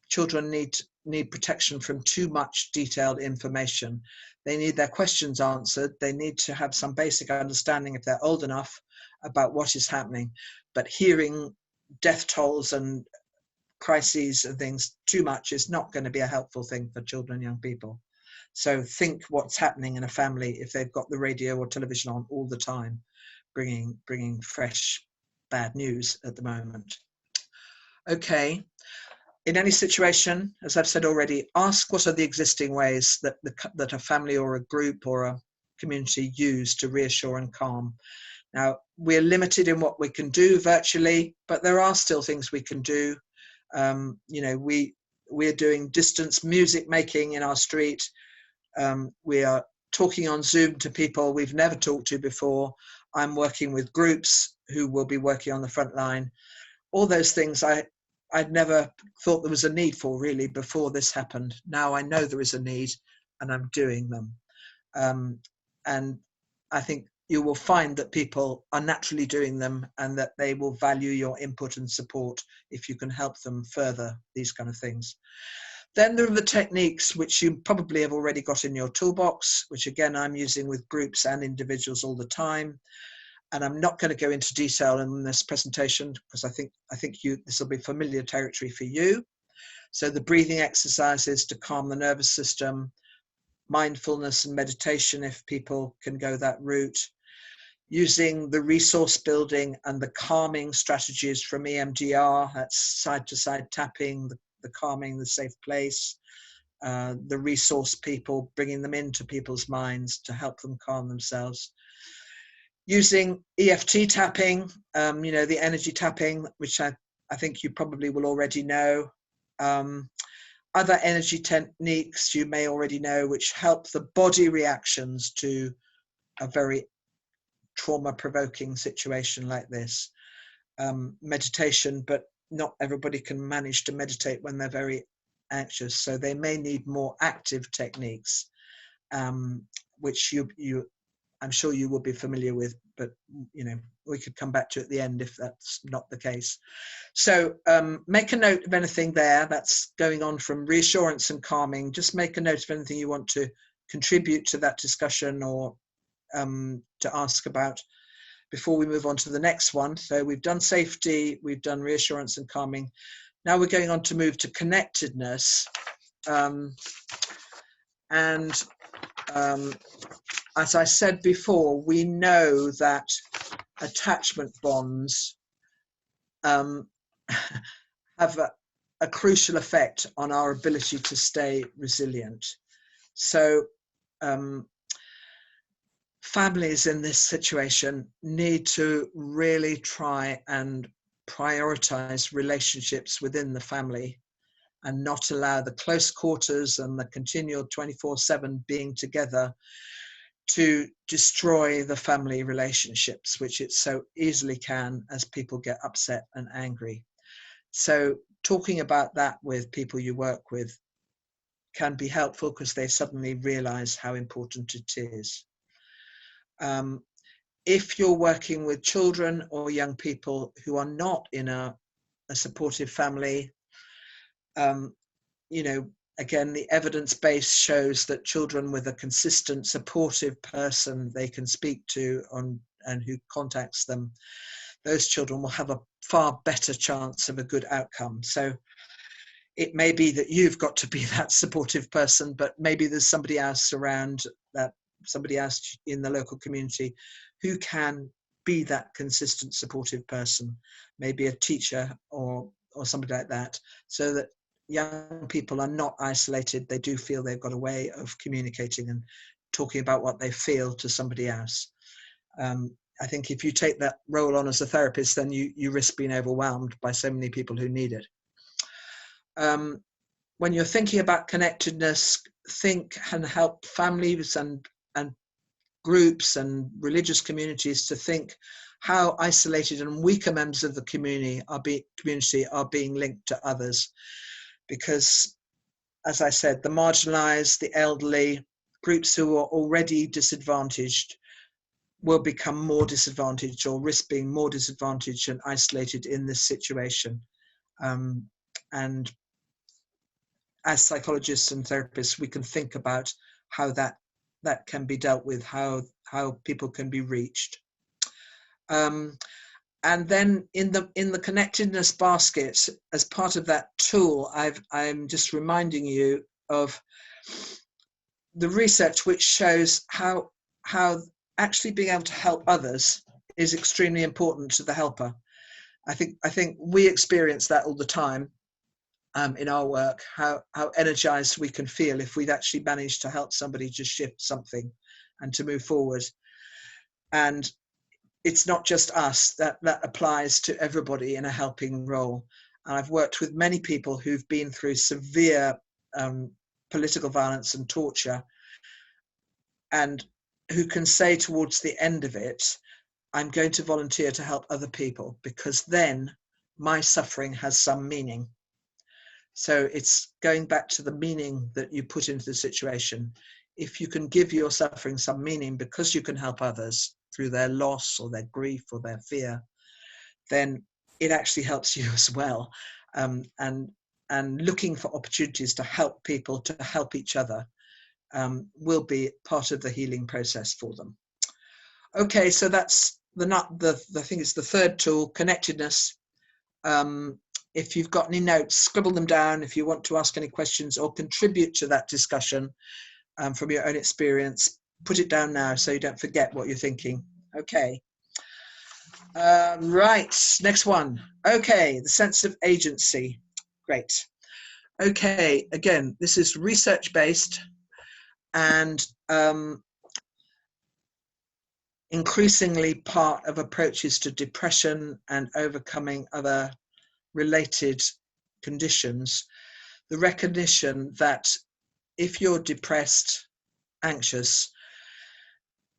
Speaker 2: Children need protection from too much detailed information. They need their questions answered. They need to have some basic understanding, if they're old enough, about what is happening. But hearing death tolls and crises and things too much is not going to be a helpful thing for children and young people. So think what's happening in a family if they've got the radio or television on all the time, bringing fresh bad news at the moment. Okay. In any situation, as I've said already, ask what are the existing ways that a family or a group or a community use to reassure and calm. Now, we're limited in what we can do virtually, but there are still things we can do. We're doing distance music making in our street. We are talking on Zoom to people we've never talked to before. I'm working with groups who will be working on the front line. All those things I'd never thought there was a need for really before this happened. Now I know there is a need and I'm doing them. And I think you will find that people are naturally doing them and that they will value your input and support if you can help them further these kind of things. Then there are the techniques which you probably have already got in your toolbox, which again, I'm using with groups and individuals all the time. And I'm not going to go into detail in this presentation because I think this will be familiar territory for you. So the breathing exercises to calm the nervous system, mindfulness and meditation if people can go that route, using the resource building and the calming strategies from EMDR, that's side-to-side tapping, the calming, the safe place, the resource people, bringing them into people's minds to help them calm themselves. Using EFT tapping, the energy tapping, which I think you probably will already know. other energy techniques you may already know, which help the body reactions to a very trauma-provoking situation like this. Meditation, but not everybody can manage to meditate when they're very anxious, so they may need more active techniques, which I'm sure you will be familiar with, but we could come back to at the end if that's not the case. So make a note of anything there that's going on from reassurance and calming. Just make a note of anything you want to contribute to that discussion or to ask about before we move on to the next one. So we've done safety, we've done reassurance and calming. Now we're going on to move to connectedness. As I said before, we know that attachment bonds have a crucial effect on our ability to stay resilient. So families in this situation need to really try and prioritize relationships within the family and not allow the close quarters and the continual 24/7 being together to destroy the family relationships, which it so easily can as people get upset and angry. So talking about that with people you work with can be helpful because they suddenly realize how important it is. If you're working with children or young people who are not in a supportive family, again, the evidence base shows that children with a consistent supportive person they can speak to and who contacts them, those children will have a far better chance of a good outcome. So it may be that you've got to be that supportive person, but maybe there's somebody else around, that somebody else in the local community who can be that consistent supportive person, maybe a teacher or somebody like that, so that young people are not isolated. They do feel they've got a way of communicating and talking about what they feel to somebody else. I think if you take that role on as a therapist, then you risk being overwhelmed by so many people who need it. When you're thinking about connectedness, think and help families and groups and religious communities to think how isolated and weaker members of the community are being linked to others. Because, as I said, the marginalized, the elderly, groups who are already disadvantaged will become more disadvantaged or risk being more disadvantaged and isolated in this situation. And as psychologists and therapists, we can think about how that can be dealt with, how people can be reached. And then in the connectedness basket, as part of that tool, I'm just reminding you of the research which shows how actually being able to help others is extremely important to the helper. I think we experience that all the time in our work, how energized we can feel if we've actually managed to help somebody to shift something and to move forward. And it's not just us, that applies to everybody in a helping role. And I've worked with many people who've been through severe political violence and torture, and who can say towards the end of it, I'm going to volunteer to help other people because then my suffering has some meaning. So it's going back to the meaning that you put into the situation. If you can give your suffering some meaning because you can help others through their loss or their grief or their fear, then it actually helps you as well. And looking for opportunities to help people, to help each other, will be part of the healing process for them. Okay, so that's I think it's the third tool, connectedness. If you've got any notes, scribble them down. If you want to ask any questions or contribute to that discussion from your own experience, put it down now so you don't forget what you're thinking. Okay. Right, next one. Okay, the sense of agency. Great. Okay, again, this is research-based and increasingly part of approaches to depression and overcoming other related conditions. the recognition that if you're depressed, anxious,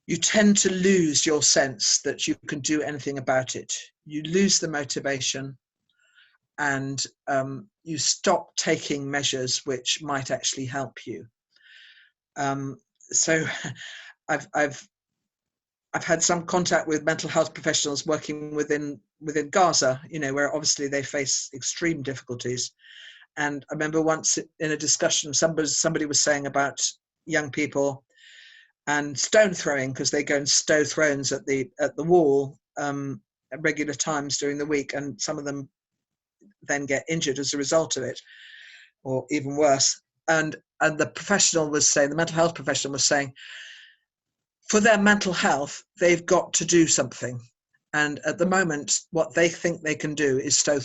Speaker 2: you tend to lose your sense that you can do anything about it. You lose the motivation, and you stop taking measures which might actually help you. So I've had some contact with mental health professionals working within Gaza, you know, where obviously they face extreme difficulties. And I remember once in a discussion, somebody was saying about young people and stone throwing, because they go and stow thrones at the wall at regular times during the week, and some of them then get injured as a result of it, or even worse. And the professional was saying, the mental health professional was saying, for their mental health, they've got to do something. And at the moment, what they think they can do is throw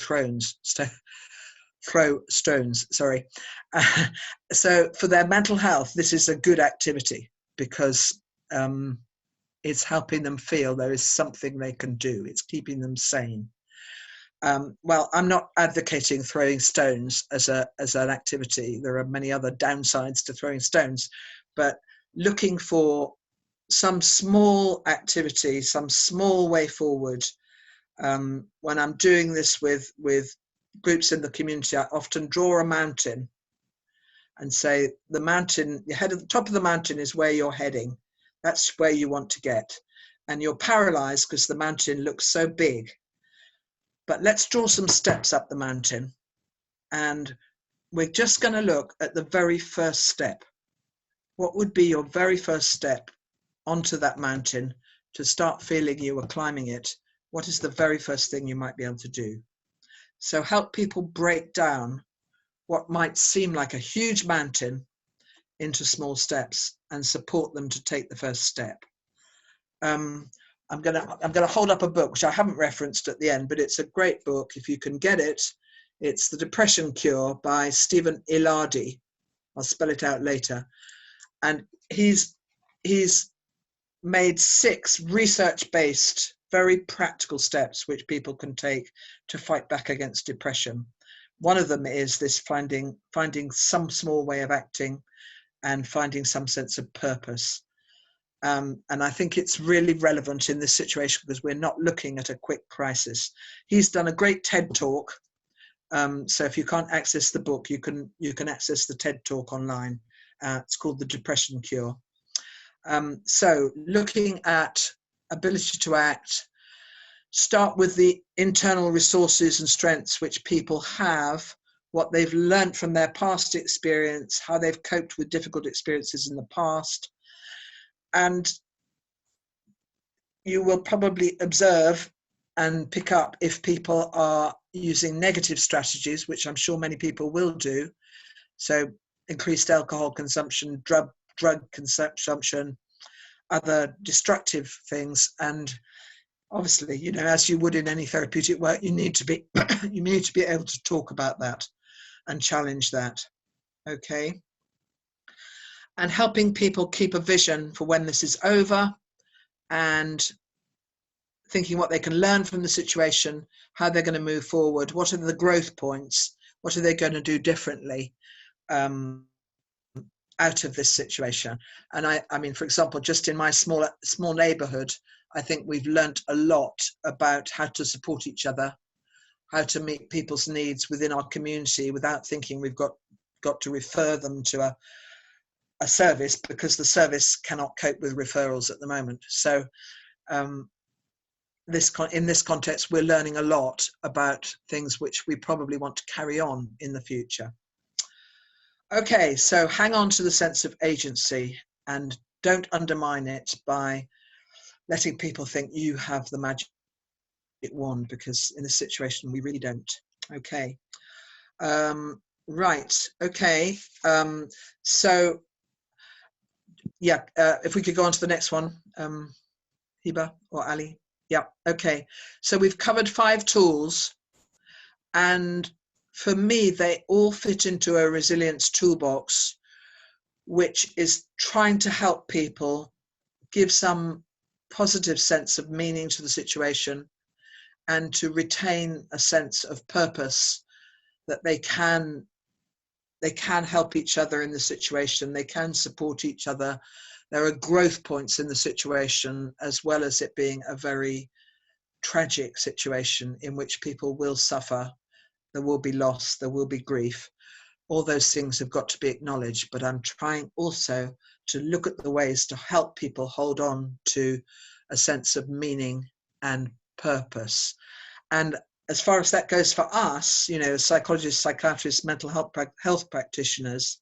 Speaker 2: stones, sorry. So for their mental health, this is a good activity, because it's helping them feel there is something they can do. It's keeping them sane. Well, I'm not advocating throwing stones as an activity. There are many other downsides to throwing stones, but looking for some small activity, some small way forward. When I'm doing this with groups in the community, I often draw a mountain and say, the mountain, you head at the top of the mountain is where you're heading. That's where you want to get. And you're paralyzed because the mountain looks so big. But let's draw some steps up the mountain. And we're just going to look at the very first step. What would be your very first step onto that mountain to start feeling you are climbing it? What is the very first thing you might be able to do? So help people break down what might seem like a huge mountain into small steps and support them to take the first step. I'm gonna hold up a book which I haven't referenced at the end, but it's a great book if you can get it. It's The Depression Cure by Stephen Ilardi. I'll spell it out later. And he's made 6 research-based, very practical steps which people can take to fight back against depression. One of them is this finding some small way of acting and finding some sense of purpose. And I think it's really relevant in this situation because we're not looking at a quick crisis. He's done a great TED talk. So if you can't access the book, you can access the TED talk online. It's called The Depression Cure. So looking at ability to act, start with the internal resources and strengths which people have, what they've learned from their past experience, how they've coped with difficult experiences in the past. And you will probably observe and pick up if people are using negative strategies, which I'm sure many people will do. So increased alcohol consumption, drug consumption, other destructive things. And obviously, you know, as you would in any therapeutic work, you need to be able to talk about that and challenge that. Okay. And helping people keep a vision for when this is over, and thinking what they can learn from the situation, how they're going to move forward, what are the growth points, what are they going to do differently out of this situation. And I mean, for example, just in my small neighborhood, I think we've learnt a lot about how to support each other, how to meet people's needs within our community without thinking we've got to refer them to a service, because the service cannot cope with referrals at the moment. So in this context, we're learning a lot about things which we probably want to carry on in the future. Okay, so hang on to the sense of agency and don't undermine it by letting people think you have the magic wand, because in this situation, we really don't. Okay. Right, okay. So, yeah, if we could go on to the next one, Hiba or Ali. Yeah, okay. So we've covered 5 tools, and for me, they all fit into a resilience toolbox, which is trying to help people give some positive sense of meaning to the situation and to retain a sense of purpose that they can they can help each other in the situation. They can support each other. There are growth points in the situation, as well as it being a very tragic situation in which people will suffer. There will be loss, there will be grief. All those things have got to be acknowledged, but I'm trying also to look at the ways to help people hold on to a sense of meaning and purpose. And as far as that goes for us, you know, psychologists, psychiatrists, mental health practitioners,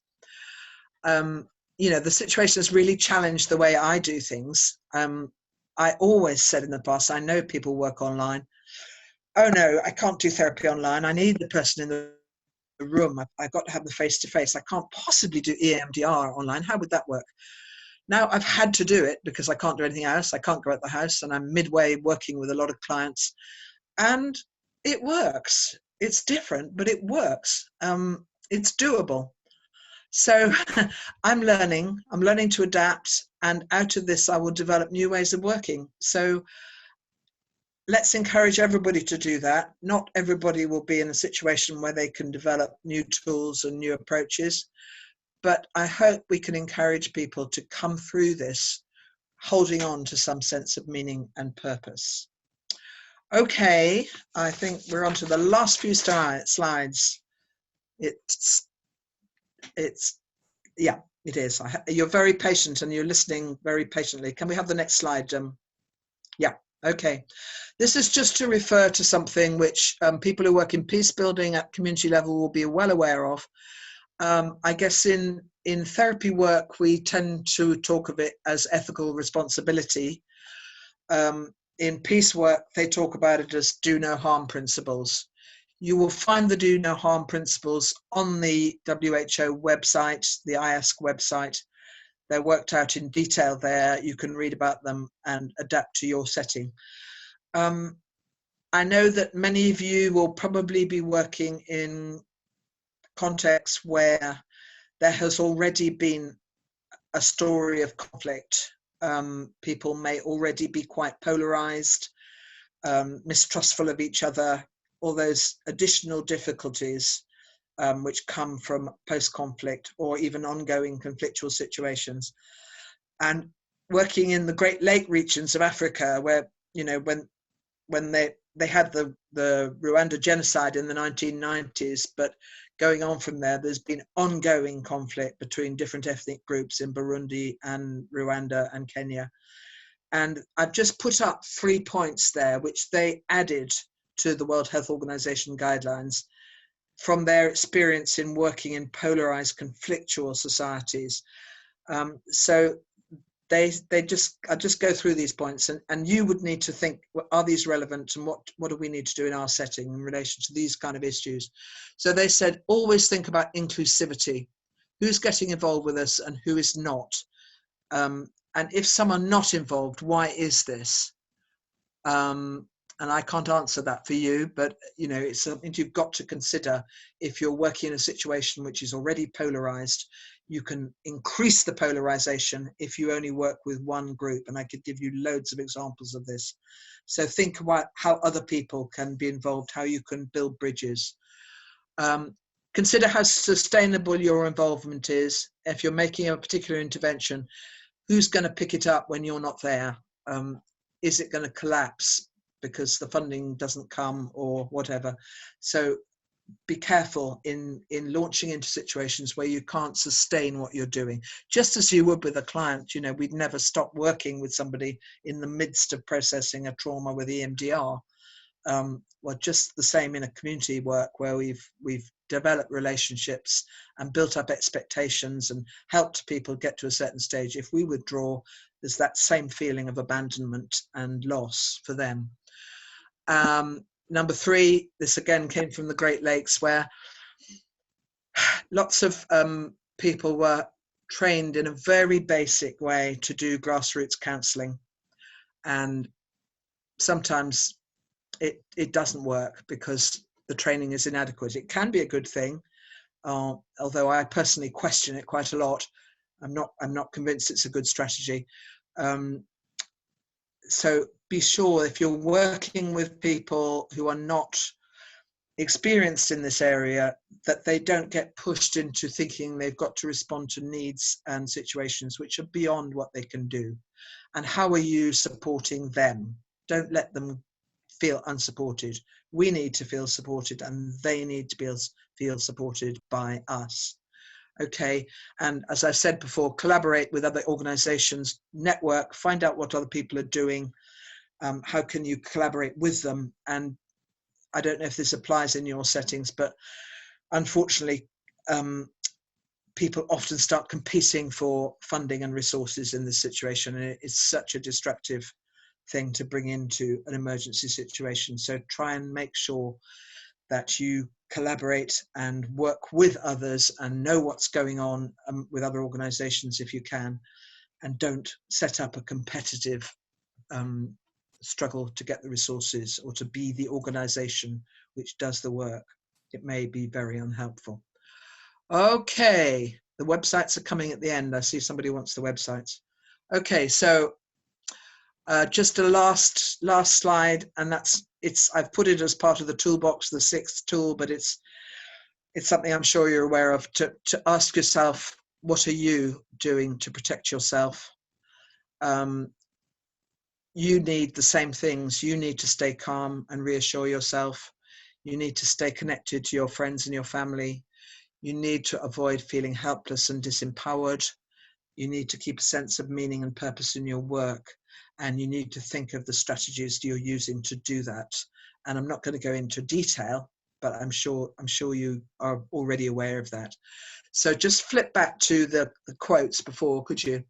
Speaker 2: you know, the situation has really challenged the way I do things. I always said in the past, I know people work online. Oh no, I can't do therapy online. I need the person in the room. I've got to have the face-to-face. I can't possibly do EMDR online. How would that work? Now I've had to do it because I can't do anything else. I can't go out the house, and I'm midway working with a lot of clients, and it works. It's different, but it works. It's doable. So I'm learning to adapt, and out of this I will develop new ways of working. So let's encourage everybody to do that. Not everybody will be in a situation where they can develop new tools and new approaches, but I hope we can encourage people to come through this holding on to some sense of meaning and purpose. Okay, I think we're on to the last few slides. Yeah, it is. You're very patient and you're listening very patiently. Can we have the next slide? Yeah, okay. This is just to refer to something which people who work in peace building at community level will be well aware of. I guess in therapy work, we tend to talk of it as ethical responsibility. In peace work, they talk about it as do no harm principles. You will find the do no harm principles on the WHO website, the IASC website. They're worked out in detail there. You can read about them and adapt to your setting. I know that many of you will probably be working in contexts where there has already been a story of conflict. People may already be quite polarized, mistrustful of each other, all those additional difficulties which come from post-conflict or even ongoing conflictual situations. And working in the Great Lake regions of Africa, where, you know, when they had the Rwanda genocide in the 1990s, but going on from there, there's been ongoing conflict between different ethnic groups in Burundi and Rwanda and Kenya. And I've just put up 3 points there, which they added to the World Health Organization guidelines from their experience in working in polarized conflictual societies. So I'll just go through these points, and you would need to think, are these relevant, and what do we need to do in our setting in relation to these kind of issues? So they said, always think about inclusivity. Who's getting involved with us and who is not? And if someone not involved, why is this? And I can't answer that for you, but you know, it's something you've got to consider. If you're working in a situation which is already polarized, you can increase the polarization if you only work with one group. And I could give you loads of examples of this. So think about how other people can be involved, how you can build bridges. Consider how sustainable your involvement is. If you're making a particular intervention, who's going to pick it up when you're not there? Is it going to collapse because the funding doesn't come or whatever? So be careful in launching into situations where you can't sustain what you're doing. Just as you would with a client, you know, we'd never stop working with somebody in the midst of processing a trauma with EMDR. Well, just the same in a community work where we've developed relationships and built up expectations and helped people get to a certain stage. If we withdraw, there's that same feeling of abandonment and loss for them. Number 3, this again came from the Great Lakes, where lots of people were trained in a very basic way to do grassroots counselling, and sometimes it doesn't work because the training is inadequate. It can be a good thing, although I personally question it quite a lot. I'm not convinced it's a good strategy. So be sure, if you're working with people who are not experienced in this area, that they don't get pushed into thinking they've got to respond to needs and situations which are beyond what they can do. And how are you supporting them? Don't let them feel unsupported. We need to feel supported, and they need to feel supported by us. Okay, and as I've said before, collaborate with other organizations, network, find out what other people are doing. How can you collaborate with them? And I don't know if this applies in your settings, but unfortunately, people often start competing for funding and resources in this situation, and it's such a destructive thing to bring into an emergency situation. So try and make sure that you collaborate and work with others and know what's going on with other organizations if you can, and don't set up a competitive struggle to get the resources or to be the organization which does the work. It may be very unhelpful. Okay, the websites are coming at the end. I see somebody wants the websites. Okay, so just a last slide, and I've put it as part of the toolbox, the 6th tool, but it's something I'm sure you're aware of, to ask yourself, what are you doing to protect yourself? You need the same things. You need to stay calm and reassure yourself. You need to stay connected to your friends and your family. You need to avoid feeling helpless and disempowered. You need to keep a sense of meaning and purpose in your work. And you need to think of the strategies you're using to do that. And I'm not going to go into detail, but I'm sure you are already aware of that. So just flip back to the quotes before, could you?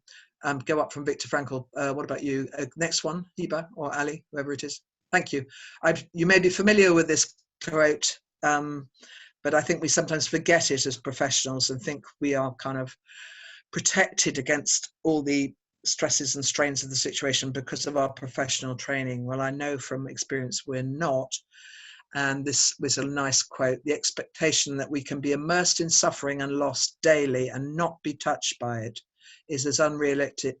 Speaker 2: Go up from Viktor Frankl. What about you? Next one, Hiba or Ali, whoever it is. Thank you. You may be familiar with this quote, but I think we sometimes forget it as professionals and think we are kind of protected against all the stresses and strains of the situation because of our professional training. Well, I know from experience we're not. And this was a nice quote: the expectation that we can be immersed in suffering and loss daily and not be touched by it is as unrealistic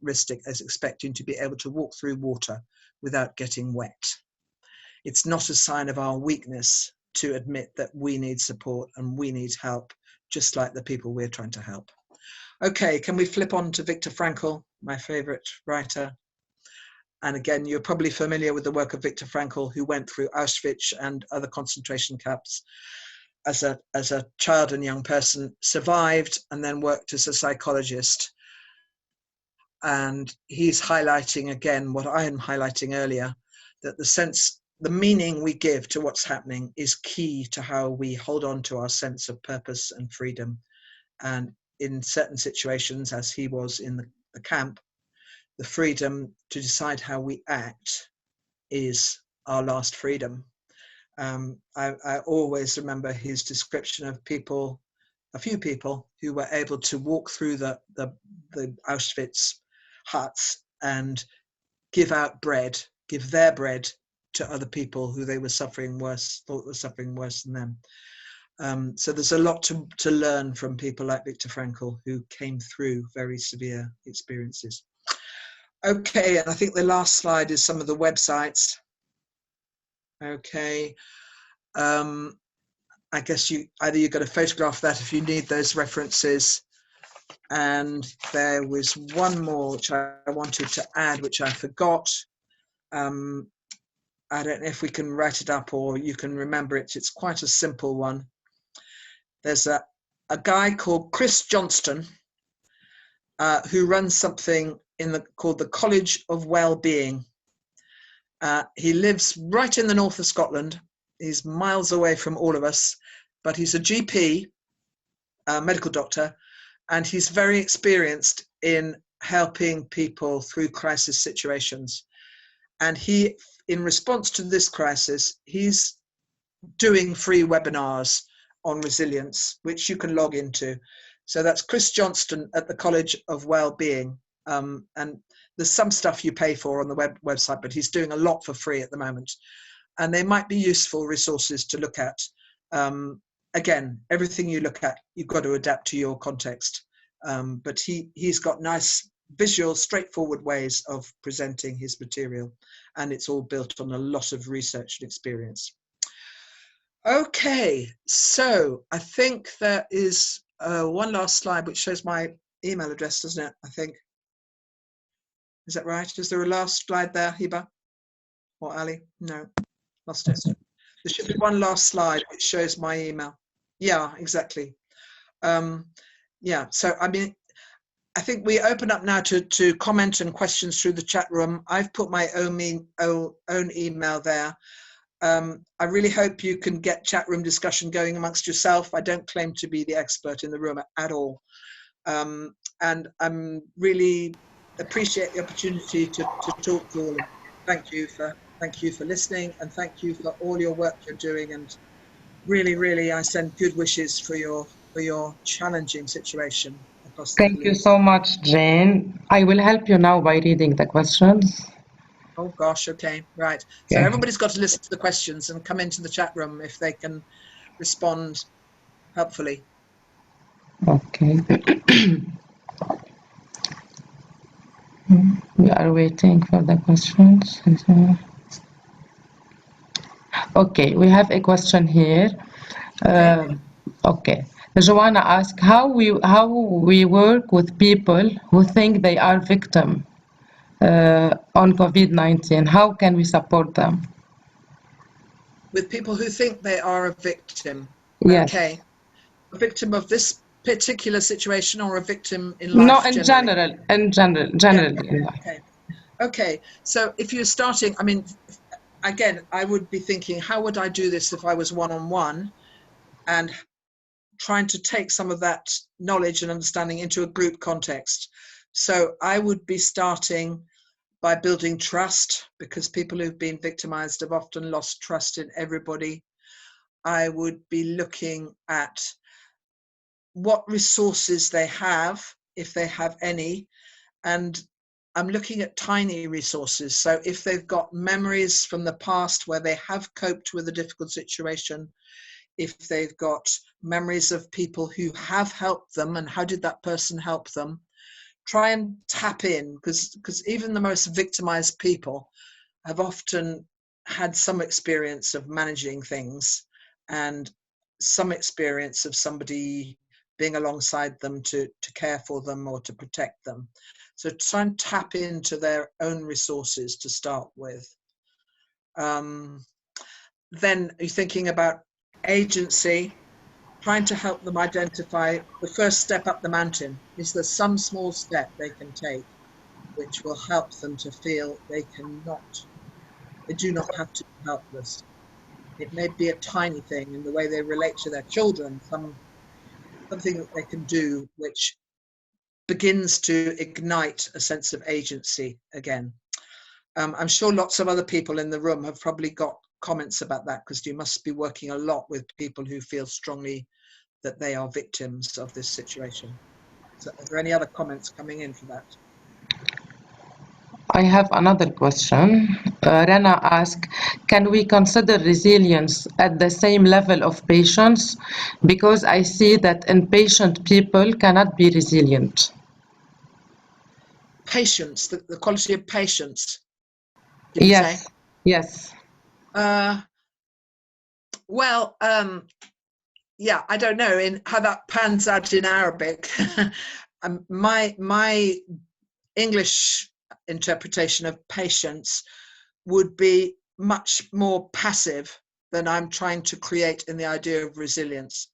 Speaker 2: as expecting to be able to walk through water without getting wet. It's not a sign of our weakness to admit that we need support and we need help, just like the people we're trying to help. Okay, can we flip on to Viktor Frankl, my favorite writer? And again, you're probably familiar with the work of Viktor Frankl, who went through Auschwitz and other concentration camps as a child and young person, survived, and then worked as a psychologist. And he's highlighting again what I am highlighting earlier, that the meaning we give to what's happening is key to how we hold on to our sense of purpose and freedom. And in certain situations, as he was in the camp, the freedom to decide how we act is our last freedom. I always remember his description of a few people who were able to walk through the Auschwitz huts and give their bread to other people who they were thought were suffering worse than them. So there's a lot to learn from people like Viktor Frankl, who came through very severe experiences. Okay, and I think the last slide is some of the websites. Okay, I guess either you've got to photograph that if you need those references. And there was one more which I wanted to add, which I forgot. I don't know if we can write it up or you can remember it. It's quite a simple one. There's a guy called Chris Johnston who runs something called the College of Wellbeing. He lives right in the north of Scotland. He's miles away from all of us, but he's a GP, medical doctor, and he's very experienced in helping people through crisis situations. And he, in response to this crisis, he's doing free webinars on resilience, which you can log into. So that's Chris Johnston at the College of Wellbeing. And there's some stuff you pay for on the website, but he's doing a lot for free at the moment. And they might be useful resources to look at. Again, everything you look at, you've got to adapt to your context. But he's got nice visual, straightforward ways of presenting his material. And it's all built on a lot of research and experience. Okay, so I think there is one last slide which shows my email address, doesn't it? I think. Is that right? Is there a last slide there, Hiba or Ali? No, lost it. There should be one last slide which shows my email. Yeah, exactly. Yeah, so I mean, I think we open up now to comment and questions through the chat room. I've put my own email there. I really hope you can get chat room discussion going amongst yourself. I don't claim to be the expert in the room at all. And I'm really appreciate the opportunity to talk to all of you. Thank you for listening, and thank you for all your work you're doing. And really, I send good wishes for your challenging situation across the
Speaker 1: Thank
Speaker 2: Middle
Speaker 1: you
Speaker 2: East.
Speaker 1: so much, Jane. I will help you now by reading the questions.
Speaker 2: Oh gosh, okay, right. So everybody's got to listen to the questions and come into the chat room if they can respond helpfully.
Speaker 1: Okay. We are waiting for the questions. Okay, we have a question here. Okay. Joanna asked how we work with people who think they are victim on COVID-19. How can we support them?
Speaker 2: With people who think they are a victim.
Speaker 1: Yes.
Speaker 2: Okay. A victim of this particular situation or a victim in
Speaker 1: No,
Speaker 2: life
Speaker 1: in
Speaker 2: generally?
Speaker 1: generally.
Speaker 2: Okay. So if you're starting, I mean, again, I would be thinking, how would I do this if I was one-on-one, and trying to take some of that knowledge and understanding into a group context. So I would be starting by building trust, because people who've been victimized have often lost trust in everybody. I would be looking at what resources they have, if they have any, and I'm looking at tiny resources. So if they've got memories from the past where they have coped with a difficult situation, if they've got memories of people who have helped them and how did that person help them, try and tap in, because even the most victimized people have often had some experience of managing things and some experience of somebody being alongside them to care for them or to protect them. So try and tap into their own resources to start with. Then you're thinking about agency, trying to help them identify the first step up the mountain. Is there some small step they can take which will help them to feel they do not have to be helpless? It may be a tiny thing in the way they relate to their children, something that they can do which begins to ignite a sense of agency again. I'm sure lots of other people in the room have probably got comments about that, because you must be working a lot with people who feel strongly that they are victims of this situation. So are there any other comments coming in for that?
Speaker 1: I have another question. Rana asked, can we consider resilience at the same level of patience? Because I see that impatient people cannot be resilient.
Speaker 2: Patience, the quality of patience, did you say?
Speaker 1: Yes.
Speaker 2: Well, yeah, I don't know in how that pans out in Arabic. My English interpretation of patience would be much more passive than I'm trying to create in the idea of resilience.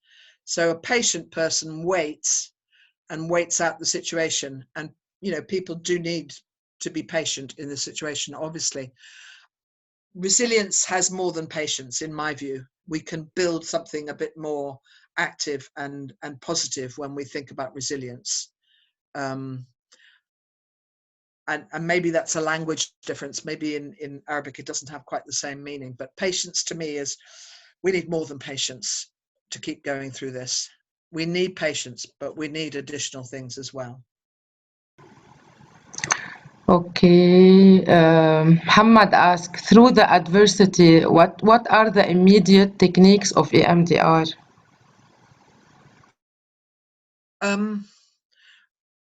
Speaker 2: So a patient person waits out the situation, and people do need to be patient in the situation, obviously. Resilience has more than patience, in my view. We can build something a bit more active and positive when we think about resilience. And maybe that's a language difference. Maybe in Arabic it doesn't have quite the same meaning, but patience to me is, we need more than patience to keep going through this. We need patience, but we need additional things as well.
Speaker 1: Okay. Muhammad asked, through the adversity, what are the immediate techniques of EMDR?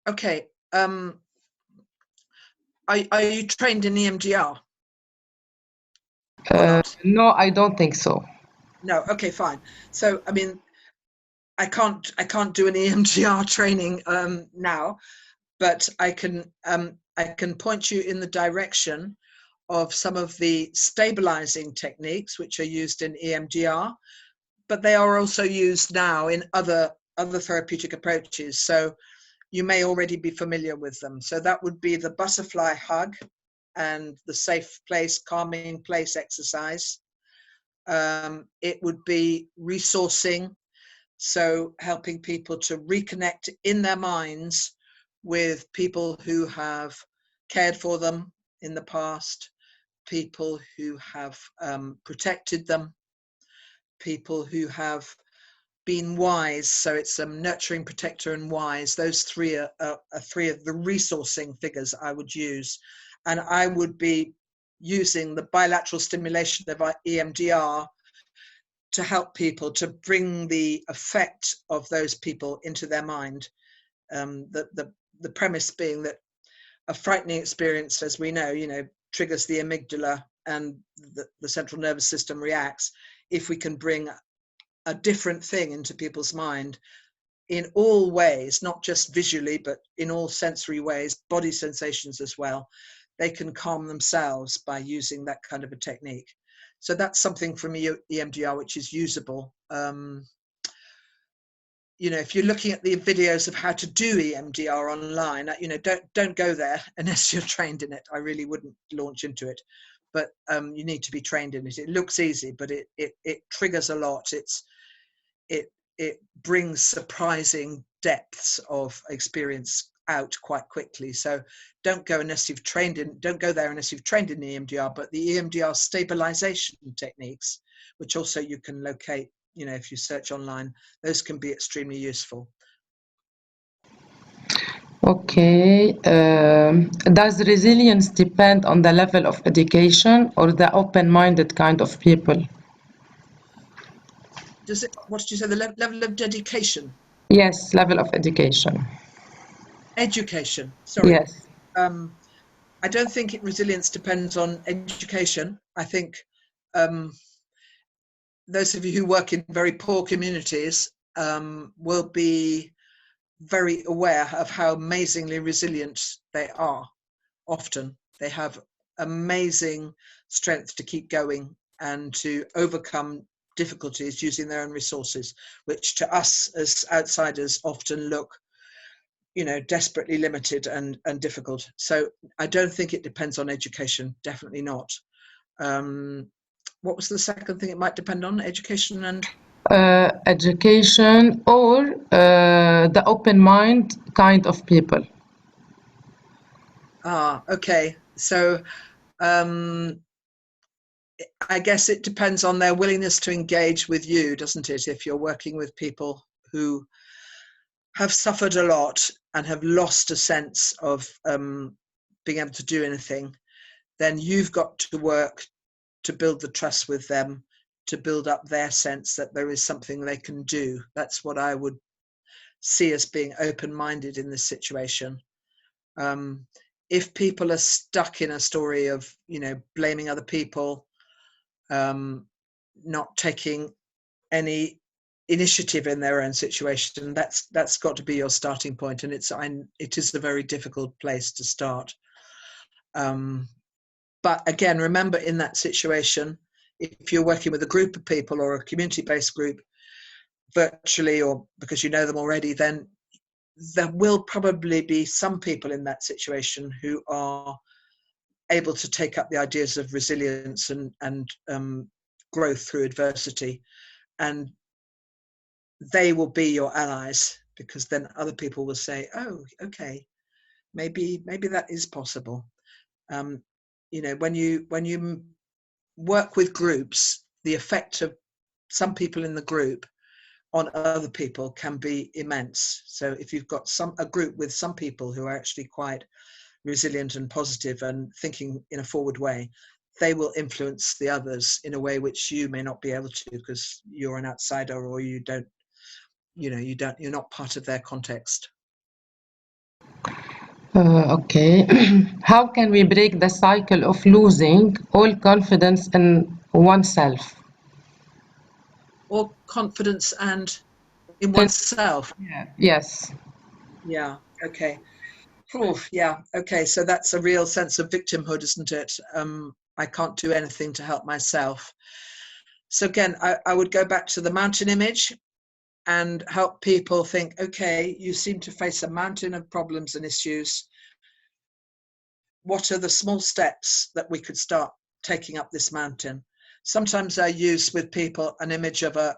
Speaker 2: Okay. Are you trained in EMDR?
Speaker 1: No, I don't think so.
Speaker 2: No, okay, fine. So, I mean, I can't do an EMDR training now, but I can point you in the direction of some of the stabilizing techniques which are used in EMDR, but they are also used now in other therapeutic approaches. So you may already be familiar with them. So that would be the butterfly hug and the safe place, calming place exercise. It would be resourcing, so helping people to reconnect in their minds with people who have cared for them in the past, people who have protected them, people who have been wise. So it's nurturing, protector, and wise. Those three are three of the resourcing figures I would use. And I would be using the bilateral stimulation of EMDR to help people to bring the effect of those people into their mind. The premise being that a frightening experience, as we know, triggers the amygdala and the central nervous system reacts. If we can bring a different thing into people's mind in all ways, not just visually, but in all sensory ways, body sensations as well, they can calm themselves by using that kind of a technique. So that's something from EMDR which is usable. If you're looking at the videos of how to do EMDR online, don't go there unless you're trained in it. I really wouldn't launch into it, but you need to be trained in it. It looks easy, but it triggers a lot. It brings surprising depths of experience out quite quickly. So don't go there unless you've trained in EMDR, but the EMDR stabilization techniques, which also you can locate, if you search online, those can be extremely useful.
Speaker 1: Okay. Does resilience depend on the level of education or the open-minded kind of people?
Speaker 2: What did you say? The level of dedication?
Speaker 1: Yes, level of education.
Speaker 2: Education. Sorry.
Speaker 1: Yes.
Speaker 2: I don't think resilience depends on education. I think those of you who work in very poor communities will be very aware of how amazingly resilient they are. Often they have amazing strength to keep going and to overcome difficulties using their own resources, which to us as outsiders often look, desperately limited and difficult. So I don't think it depends on education, definitely not. What was the second thing it might depend on? Education and?
Speaker 1: Education or the open mind kind of people.
Speaker 2: Okay. So I guess it depends on their willingness to engage with you, doesn't it? If you're working with people who have suffered a lot and have lost a sense of being able to do anything, then you've got to work to build the trust with them, to build up their sense that there is something they can do. That's what I would see as being open-minded in this situation. If people are stuck in a story of, blaming other people, not taking any initiative in their own situation, that's got to be your starting point, and it is a very difficult place to start. But again, remember, in that situation, if you're working with a group of people or a community-based group virtually, or because you know them already, then there will probably be some people in that situation who are able to take up the ideas of resilience and growth through adversity, and they will be your allies, because then other people will say, oh, okay, maybe that is possible. When you work with groups, the effect of some people in the group on other people can be immense. So if you've got a group with some people who are actually quite resilient and positive and thinking in a forward way, they will influence the others in a way which you may not be able to, because you're an outsider, or you're not part of their context.
Speaker 1: Okay. How can we break the cycle of losing all confidence in oneself?
Speaker 2: or confidence and in oneself?
Speaker 1: Yeah. Yes.
Speaker 2: Yeah. Okay. Oof, yeah. Okay. So that's a real sense of victimhood, isn't it? I can't do anything to help myself. So again, I would go back to the mountain image and help people think, okay, you seem to face a mountain of problems and issues. What are the small steps that we could start taking up this mountain? Sometimes I use with people an image of a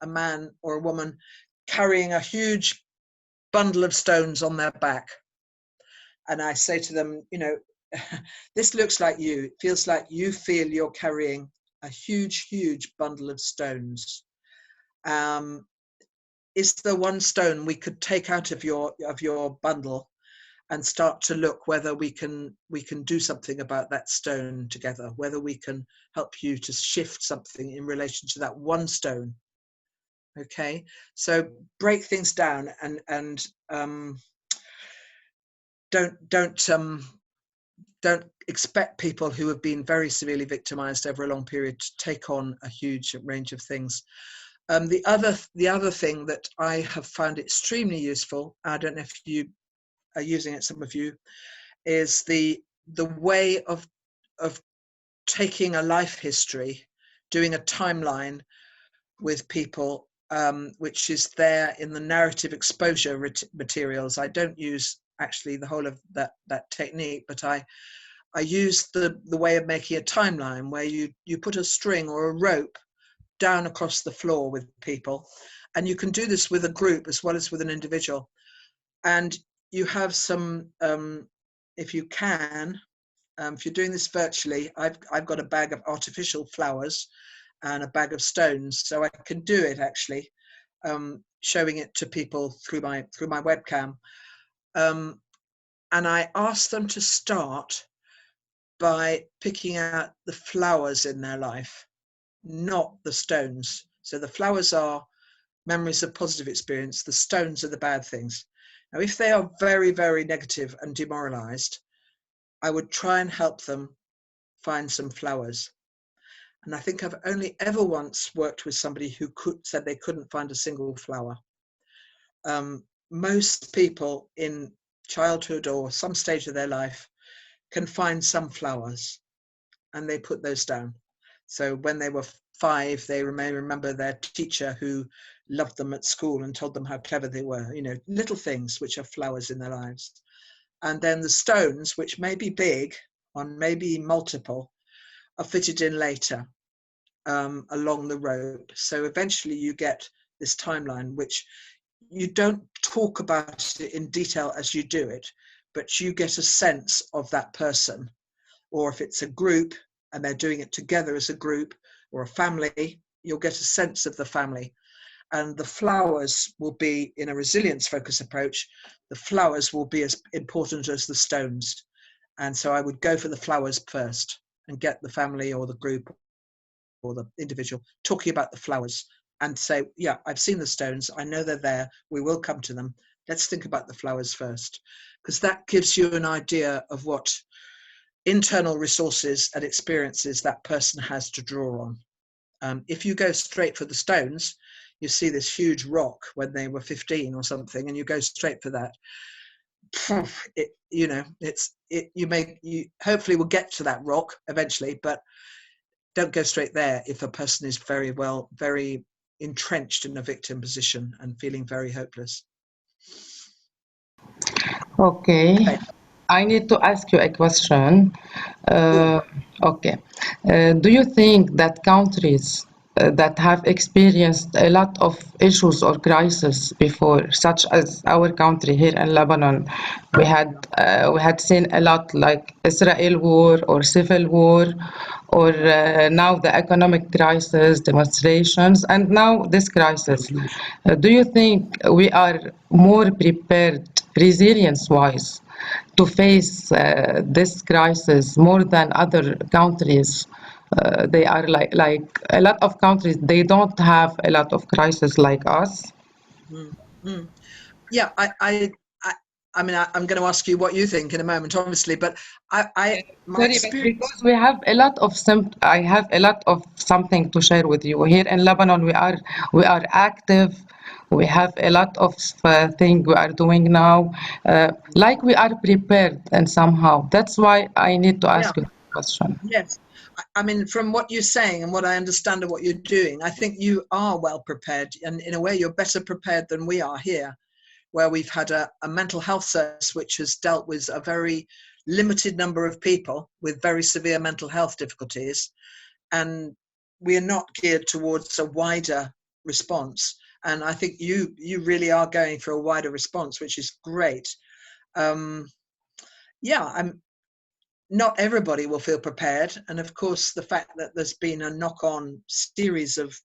Speaker 2: man or a woman carrying a huge bundle of stones on their back. And I say to them, you know, this looks like you. It feels like you feel you're carrying a huge, huge bundle of stones. Is there one stone we could take out of your bundle and start to look whether we can do something about that stone together, whether we can help you to shift something in relation to that one stone? Okay, so break things down and don't expect people who have been very severely victimized over a long period to take on a huge range of things. The other thing that I have found extremely useful, I don't know if you are using it, some of you, is the way of taking a life history, doing a timeline with people, which is there in the narrative exposure materials. I don't use actually the whole of that technique, but I use the way of making a timeline where you put a string or a rope down across the floor with people, and you can do this with a group as well as with an individual. And you have some, if you can, if you're doing this virtually, I've got a bag of artificial flowers and a bag of stones, so I can do it actually, showing it to people through my webcam. And I ask them to start by picking out the flowers in their life, not the stones. So the flowers are memories of positive experience, the stones are the bad things. Now, if they are very, very negative and demoralized, I would try and help them find some flowers. And I think I've only ever once worked with somebody who said they couldn't find a single flower. Most people in childhood or some stage of their life can find some flowers, and they put those down. So when they were 5, they may remember their teacher who loved them at school and told them how clever they were, you know, little things which are flowers in their lives. And then the stones, which may be big or maybe multiple, are fitted in later along the rope. So eventually you get this timeline, which you don't talk about it in detail as you do it, but you get a sense of that person. Or if it's a group and they're doing it together as a group or a family, you'll get a sense of the family. And the flowers will be, in a resilience focus approach, the flowers will be as important as the stones. And so I would go for the flowers first and get the family or the group or the individual talking about the flowers and say, yeah, I've seen the stones. I know they're there. We will come to them. Let's think about the flowers first, because that gives you an idea of what internal resources and experiences that person has to draw on. If you go straight for the stones, you see this huge rock when they were 15 or something, and you go straight for that. You hopefully will get to that rock eventually, but don't go straight there if a person is very entrenched in a victim position and feeling very hopeless.
Speaker 1: Okay. I need to ask you a question. Okay. Do you think that countries that have experienced a lot of issues or crises before, such as our country here in Lebanon, we had seen a lot like Israel war or civil war, or now the economic crisis, demonstrations, and now this crisis. Do you think we are more prepared, resilience-wise, to face this crisis more than other countries? They are like a lot of countries, they don't have a lot of crisis like us.
Speaker 2: Yeah, I mean, I'm going to ask you what you think in a moment, obviously, but my
Speaker 1: Sorry, but
Speaker 2: experience.
Speaker 1: because we have a lot of I have a lot of something to share with you. Here in Lebanon, we are active. We have a lot of things we are doing now. Like we are prepared and somehow. That's why I need to
Speaker 2: Yeah.
Speaker 1: ask you a question.
Speaker 2: Yes. I mean, from what you're saying and what I understand of what you're doing, I think you are well prepared. And in a way, you're better prepared than we are here, where we've had a mental health service which has dealt with a very limited number of people with very severe mental health difficulties. And we are not geared towards a wider response. And I think you really are going for a wider response, which is great. Not everybody will feel prepared. And of course, the fact that there's been a knock-on series of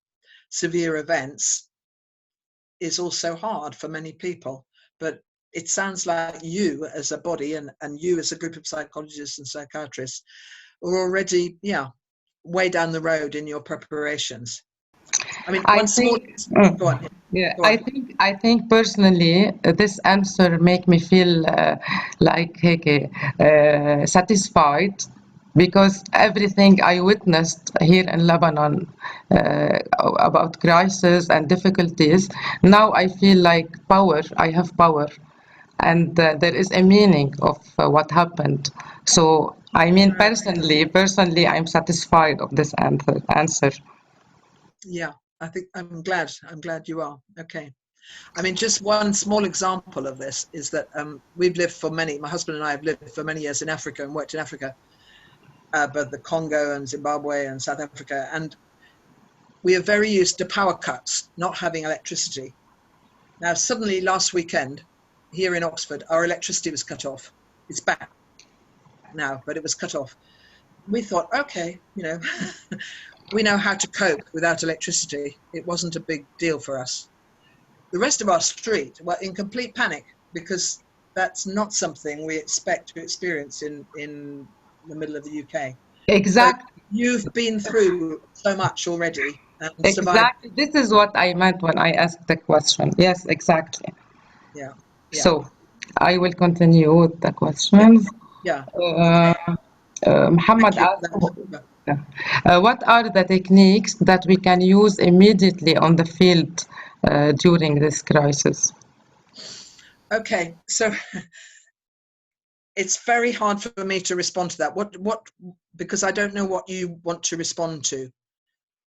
Speaker 2: severe events is also hard for many people. But it sounds like you as a body and you as a group of psychologists and psychiatrists are already, way down the road in your preparations. I mean, go on.
Speaker 1: Yeah,
Speaker 2: Go on.
Speaker 1: I think personally, this answer make me feel like satisfied because everything I witnessed here in Lebanon about crisis and difficulties, now I feel like power. I have power, and there is a meaning of what happened. So I mean, personally, I'm satisfied of this answer.
Speaker 2: Yeah, I think I'm glad you are. Okay. I mean, just one small example of this is that my husband and I have lived for many years in Africa and worked in Africa, both the Congo and Zimbabwe and South Africa. And we are very used to power cuts, not having electricity. Now, suddenly last weekend here in Oxford, our electricity was cut off. It's back now, but it was cut off. We thought, okay, we know how to cope without electricity. It wasn't a big deal for us. The rest of our street were in complete panic because that's not something we expect to experience in the middle of the UK.
Speaker 1: Exactly.
Speaker 2: So you've been through so much already and survived.
Speaker 1: Exactly. This is what I meant when I asked the question. Yes, exactly.
Speaker 2: Yeah.
Speaker 1: So I will continue with the questions.
Speaker 2: Yeah.
Speaker 1: Muhammad
Speaker 2: Thank
Speaker 1: asked,
Speaker 2: you.
Speaker 1: what are the techniques that we can use immediately on the field during this crisis?
Speaker 2: Okay, so it's very hard for me to respond to that. What because I don't know what you want to respond to.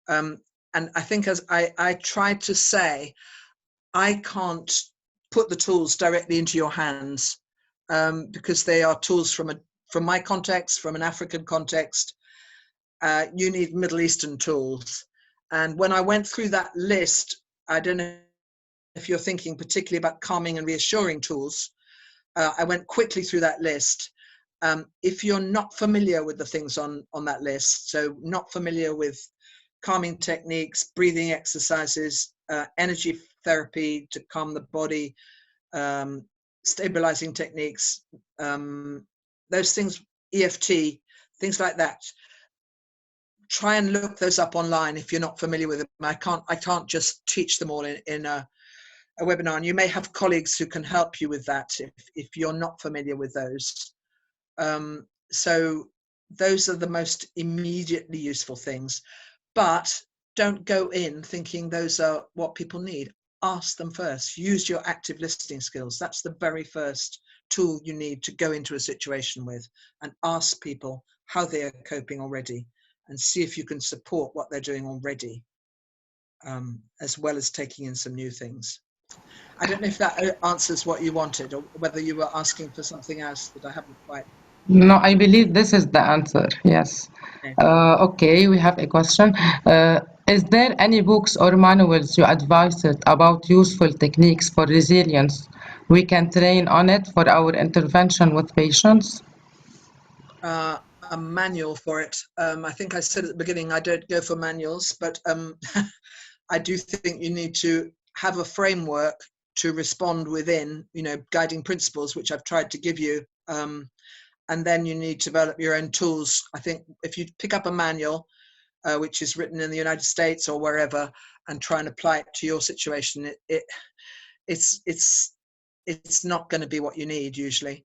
Speaker 2: And I think as I tried to say, I can't put the tools directly into your hands because they are tools from my context, from an African context. You need Middle Eastern tools. And when I went through that list, I don't know if you're thinking particularly about calming and reassuring tools. I went quickly through that list. If you're not familiar with the things on that list, so not familiar with calming techniques, breathing exercises, energy therapy to calm the body, stabilizing techniques, those things, EFT, things like that. Try and look those up online if you're not familiar with them. I can't just teach them all in a webinar, and you may have colleagues who can help you with that if you're not familiar with those. So those are the most immediately useful things, but don't go in thinking those are what people need. Ask them first. Use your active listening skills. That's the very first tool you need to go into a situation with, and ask people how they are coping already and see if you can support what they're doing already, as well as taking in some new things. I don't know if that answers what you wanted, or whether you were asking for something else that I haven't quite.
Speaker 1: No, I believe this is the answer. Yes.
Speaker 2: Okay.
Speaker 1: Okay, we have a question. Is there any books or manuals you advised about useful techniques for resilience we can train on it for our intervention with patients?
Speaker 2: A manual for it. I think I said at the beginning, I don't go for manuals, but I do think you need to have a framework to respond within, guiding principles, which I've tried to give you. And then you need to develop your own tools. I think if you pick up a manual, which is written in the United States or wherever, and try and apply it to your situation, it's it's not going to be what you need usually.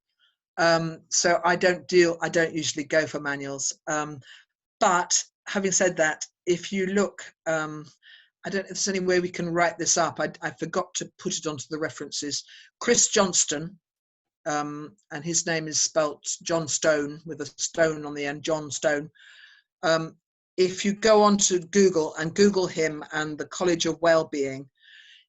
Speaker 2: So I don't usually go for manuals. But having said that, if you look, I don't know if there's any way we can write this up. I forgot to put it onto the references. Chris Johnston, and his name is spelt John Stone with a stone on the end, John Stone. If you go onto Google and Google him and the College of Wellbeing,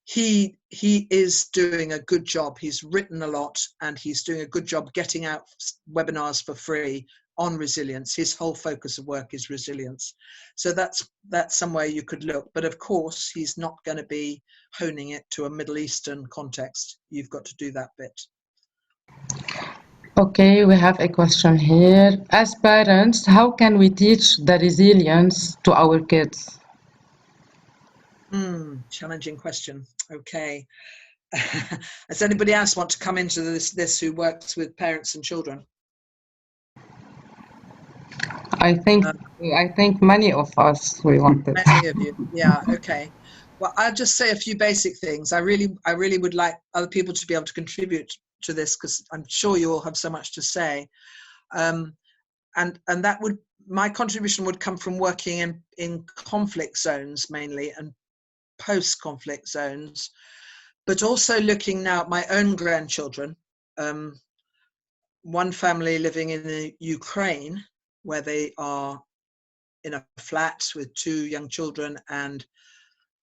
Speaker 2: he is doing a good job. He's written a lot and he's doing a good job getting out webinars for free on resilience. His whole focus of work is resilience. So that's somewhere you could look. But of course, he's not going to be honing it to a Middle Eastern context. You've got to do that bit.
Speaker 1: Okay, we have a question here. As parents, how can we teach the resilience to our kids?
Speaker 2: Challenging question. Okay. Does anybody else want to come into this who works with parents and children?
Speaker 1: I think many of us, we want it.
Speaker 2: Many of you. Yeah, okay. Well, I'll just say a few basic things. I really would like other people to be able to contribute to this because I'm sure you all have so much to say. And that would, my contribution would come from working in conflict zones mainly and post-conflict zones, but also looking now at my own grandchildren. One family living in the Ukraine where they are in a flat with 2 young children and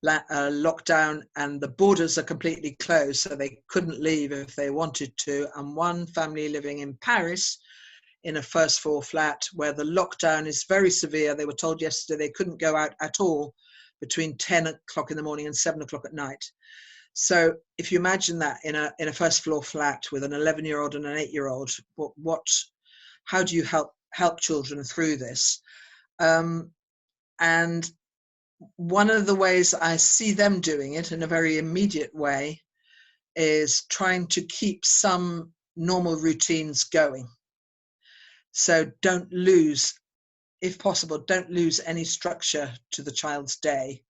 Speaker 2: lockdown, and the borders are completely closed, so they couldn't leave if they wanted to. And one family living in Paris in a first floor flat where the lockdown is very severe. They were told yesterday they couldn't go out at all between 10 o'clock in the morning and 7 o'clock at night. So if you imagine that in a first floor flat with an 11-year-old and an 8-year-old, how do you help children through this? And one of the ways I see them doing it in a very immediate way is trying to keep some normal routines going. So if possible, don't lose any structure to the child's day.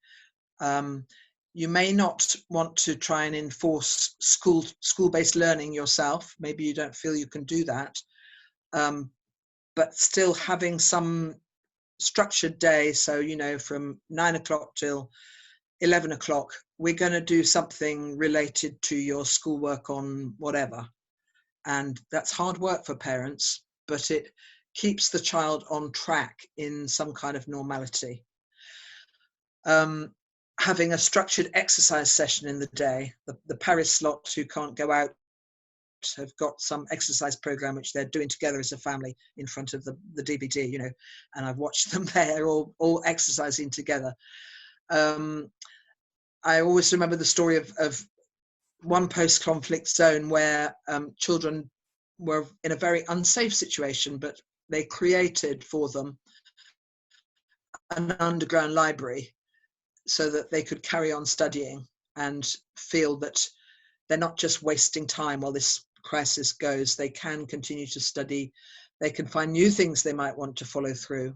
Speaker 2: You may not want to try and enforce school-based learning yourself. Maybe you don't feel you can do that. But still having some structured day. So, from 9 o'clock till 11 o'clock, we're going to do something related to your schoolwork on whatever. And that's hard work for parents, but it keeps the child on track in some kind of normality. Having a structured exercise session in the day. The Paris slots who can't go out have got some exercise program which they're doing together as a family in front of the DVD, and I've watched them there all exercising together. I always remember the story of one post-conflict zone where children were in a very unsafe situation, but they created for them an underground library so that they could carry on studying and feel that they're not just wasting time while this crisis goes. They can continue to study. They can find new things they might want to follow through.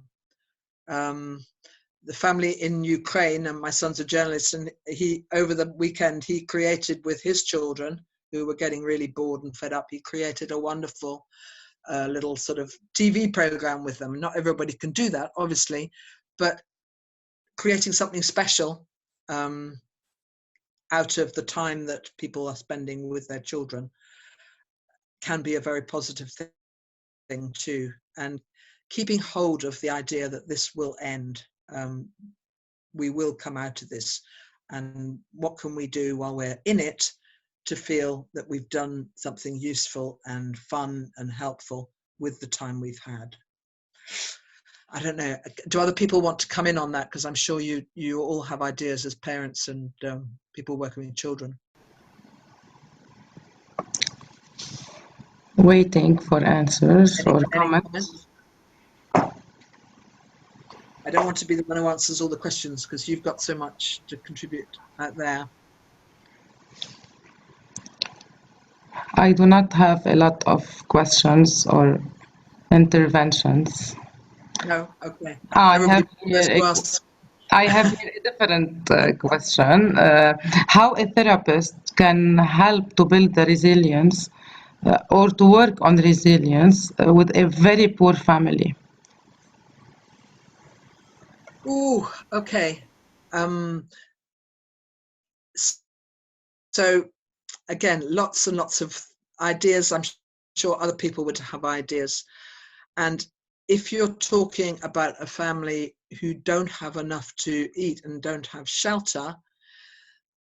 Speaker 2: The family in Ukraine, and my son's a journalist, and over the weekend, he created with his children who were getting really bored and fed up, he created a wonderful little sort of TV program with them. Not everybody can do that, obviously, but creating something special out of the time that people are spending with their children can be a very positive thing too. And keeping hold of the idea that this will end. We will come out of this, and what can we do while we're in it to feel that we've done something useful and fun and helpful with the time we've had. I don't know, do other people want to come in on that? Because I'm sure you all have ideas as parents and people working with children.
Speaker 1: Waiting for answers or comments.
Speaker 2: I don't want to be the one who answers all the questions because you've got so much to contribute out there.
Speaker 1: I do not have a lot of questions or interventions.
Speaker 2: No, okay.
Speaker 1: I I have here a different question. How a therapist can help to build the resilience or to work on resilience with a very poor family?
Speaker 2: Ooh, okay. So again, lots and lots of ideas. I'm sure other people would have ideas. And if you're talking about a family who don't have enough to eat and don't have shelter,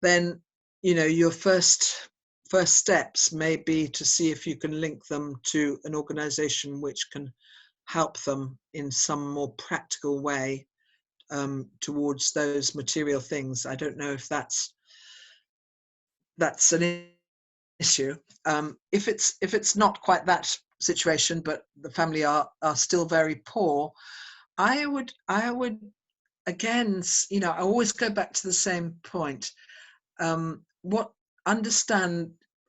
Speaker 2: then your first steps may be to see if you can link them to an organization which can help them in some more practical way towards those material things. I don't know if that's an issue. If it's not quite that situation, but the family are still very poor, I would again, I always go back to the same point.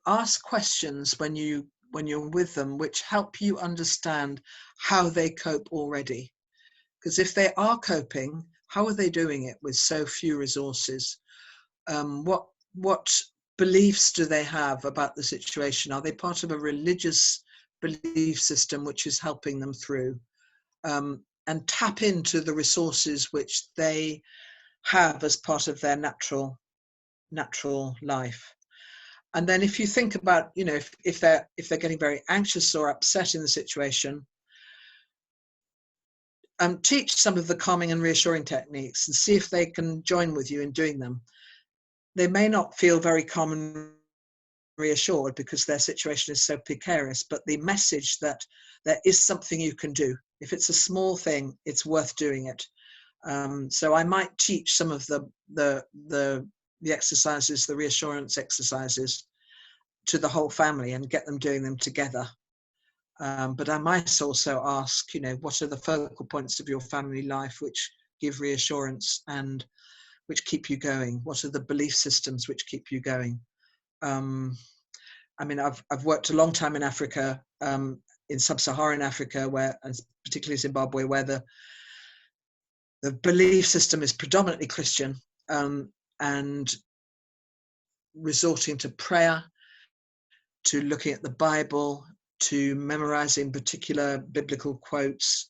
Speaker 2: Ask questions when you're with them, which help you understand how they cope already. Because if they are coping, how are they doing it with so few resources? What beliefs do they have about the situation? Are they part of a religious belief system which is helping them through? And tap into the resources which they have as part of their natural life. And then if you think about, if they're getting very anxious or upset in the situation, teach some of the calming and reassuring techniques and see if they can join with you in doing them. They may not feel very calm and reassured because their situation is so precarious, but the message that there is something you can do. If it's a small thing, it's worth doing it. So I might teach some of the exercises, the reassurance exercises, to the whole family and get them doing them together. But I might also ask, what are the focal points of your family life which give reassurance and which keep you going? What are the belief systems which keep you going? I've worked a long time in Africa, in sub-Saharan Africa, where, and particularly Zimbabwe, where the belief system is predominantly Christian, and resorting to prayer, to looking at the Bible, to memorizing particular biblical quotes.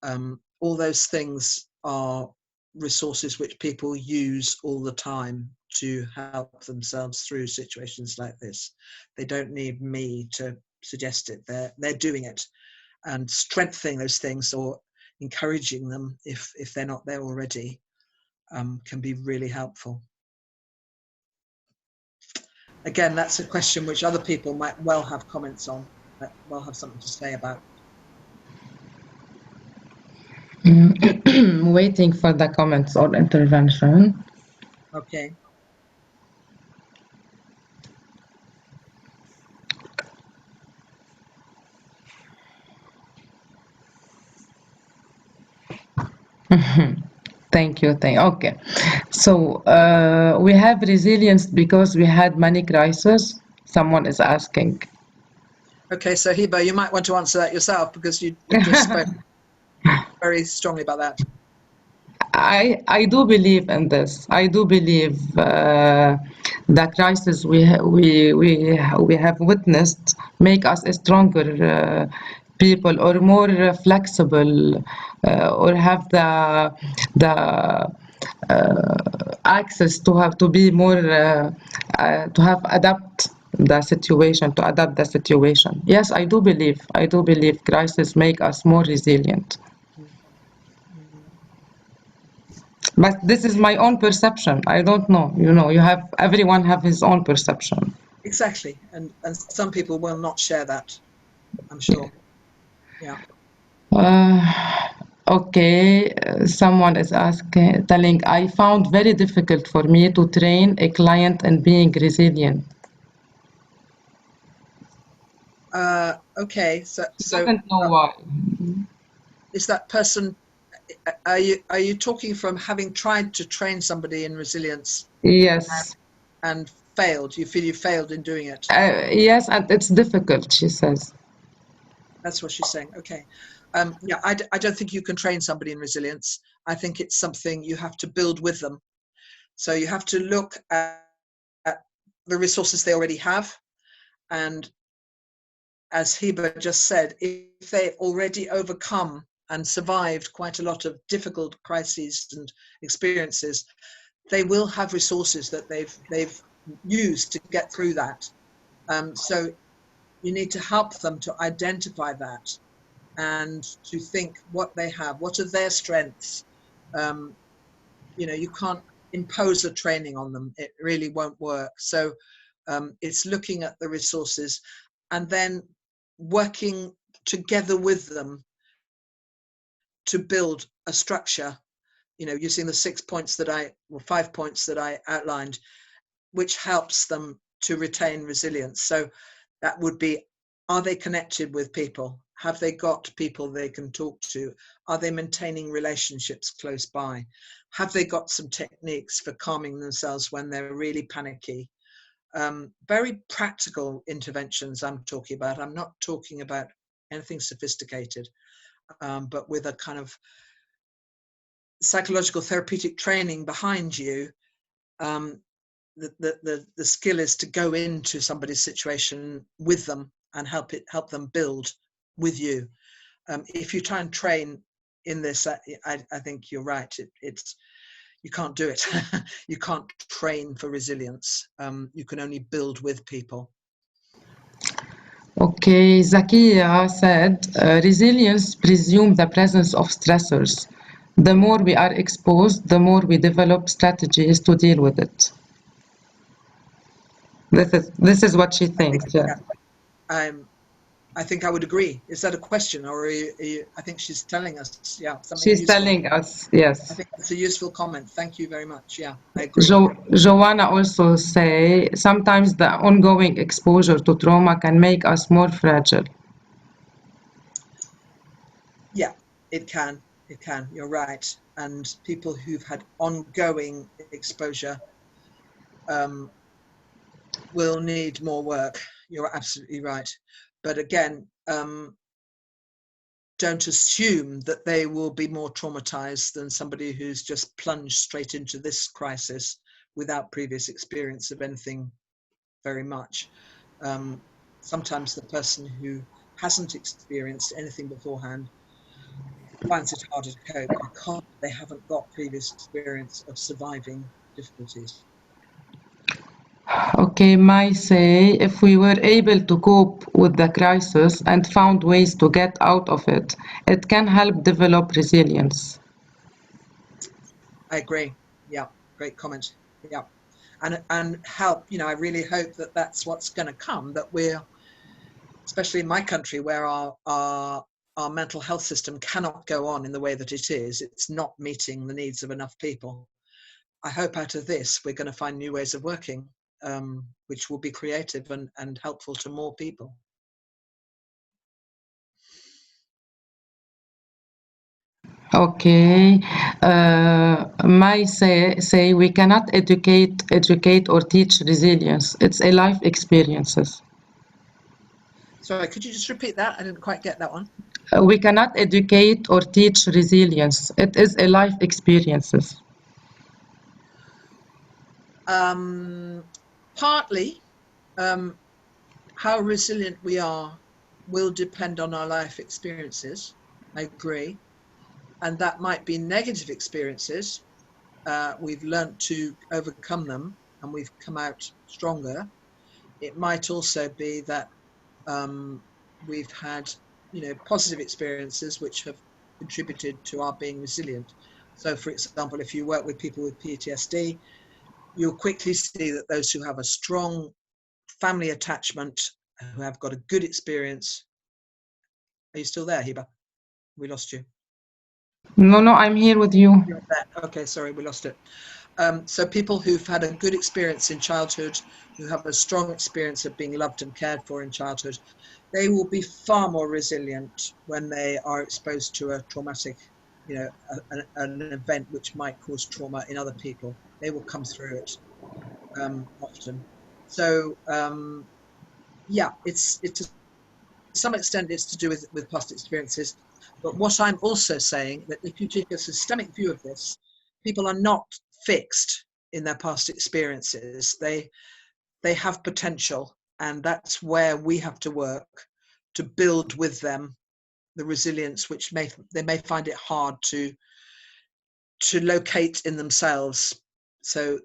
Speaker 2: All those things are resources which people use all the time to help themselves through situations like this. They don't need me to suggest it. They're doing it, and strengthening those things or encouraging them if they're not there already can be really helpful. Again, that's a question which other people might well have comments on, well have something to say about.
Speaker 1: Waiting for the comments or intervention.
Speaker 2: Okay.
Speaker 1: Thank you. Okay. So we have resilience because we had many crises. Someone is asking.
Speaker 2: Okay, so Hiba, you might want to answer that yourself because you just spoke very strongly about that.
Speaker 1: I do believe in this. I do believe the crisis we have witnessed make us a stronger people or more flexible or have the access to be more to have adapt the situation, to adapt the situation. Yes, I do believe crisis make us more resilient. But this is my own perception. I don't know. Everyone have his own perception.
Speaker 2: Exactly, and some people will not share that, I'm sure. Yeah.
Speaker 1: Okay, someone is telling, I found very difficult for me to train a client in being resilient.
Speaker 2: Okay, so
Speaker 1: Doesn't know why.
Speaker 2: Is that person? Are you talking from having tried to train somebody in resilience?
Speaker 1: Yes.
Speaker 2: And failed? You feel you failed in doing it?
Speaker 1: Yes, and it's difficult, she says.
Speaker 2: That's what she's saying. Okay. Yeah, I don't think you can train somebody in resilience. I think it's something you have to build with them. So you have to look at the resources they already have. And as Hiba just said, if they already overcome and survived quite a lot of difficult crises and experiences, they will have resources that they've used to get through that. So you need to help them to identify that and to think what they have, what are their strengths. You can't impose a training on them. It really won't work. So it's looking at the resources and then working together with them to build a structure, using the 5 points that I outlined, which helps them to retain resilience. So that would be, are they connected with people? Have they got people they can talk to? Are they maintaining relationships close by? Have they got some techniques for calming themselves when they're really panicky? Very practical interventions I'm talking about. I'm not talking about anything sophisticated, but with a kind of psychological therapeutic training behind you. The skill is to go into somebody's situation with them and help them build with you. If you try and train in this, I think you're right. It's you can't do it. You can't train for resilience. You can only build with people.
Speaker 1: Okay, Zakia said, resilience presumes the presence of stressors. The more we are exposed, the more we develop strategies to deal with it. This is what she thinks. Yeah.
Speaker 2: I think I would agree. Is that a question, or I think she's telling us, something
Speaker 1: She's
Speaker 2: useful.
Speaker 1: telling us, yes.
Speaker 2: I think it's a useful comment. Thank you very much. Yeah, I agree.
Speaker 1: Joanna also say, sometimes the ongoing exposure to trauma can make us more fragile.
Speaker 2: Yeah, it can. It can. You're right. And people who've had ongoing exposure will need more work. You're absolutely right. But again, don't assume that they will be more traumatized than somebody who's just plunged straight into this crisis without previous experience of anything very much. Sometimes the person who hasn't experienced anything beforehand finds it harder to cope because they haven't got previous experience of surviving difficulties.
Speaker 1: Okay, Mai say, if we were able to cope with the crisis and found ways to get out of it, it can help develop resilience.
Speaker 2: I agree. Yeah, great comment. Yeah, and help. I really hope that that's what's going to come. That we're, especially in my country, where our mental health system cannot go on in the way that it is. It's not meeting the needs of enough people. I hope out of this we're going to find new ways of working, which will be creative and helpful to more people.
Speaker 1: Okay, Mai say we cannot educate or teach resilience. It's a life experiences.
Speaker 2: Sorry, could you just repeat that? I didn't quite get that one.
Speaker 1: We cannot educate or teach resilience. It is a life experiences.
Speaker 2: Partly, how resilient we are will depend on our life experiences. I agree. And that might be negative experiences. We've learned to overcome them and we've come out stronger. It might also be that we've had, positive experiences which have contributed to our being resilient. So, for example, if you work with people with PTSD, you'll quickly see that those who have a strong family attachment, who have got a good experience. Are you still there, Hiba? We lost you.
Speaker 1: No, I'm here with you.
Speaker 2: Okay, sorry, we lost it. So people who've had a good experience in childhood, who have a strong experience of being loved and cared for in childhood, they will be far more resilient when they are exposed to a traumatic, an event which might cause trauma in other people. They will come through it often. So yeah, it's to some extent it's to do with past experiences. But what I'm also saying, that if you take a systemic view of this, people are not fixed in their past experiences. They have potential, and that's where we have to work to build with them the resilience which they may find it hard to locate in themselves. So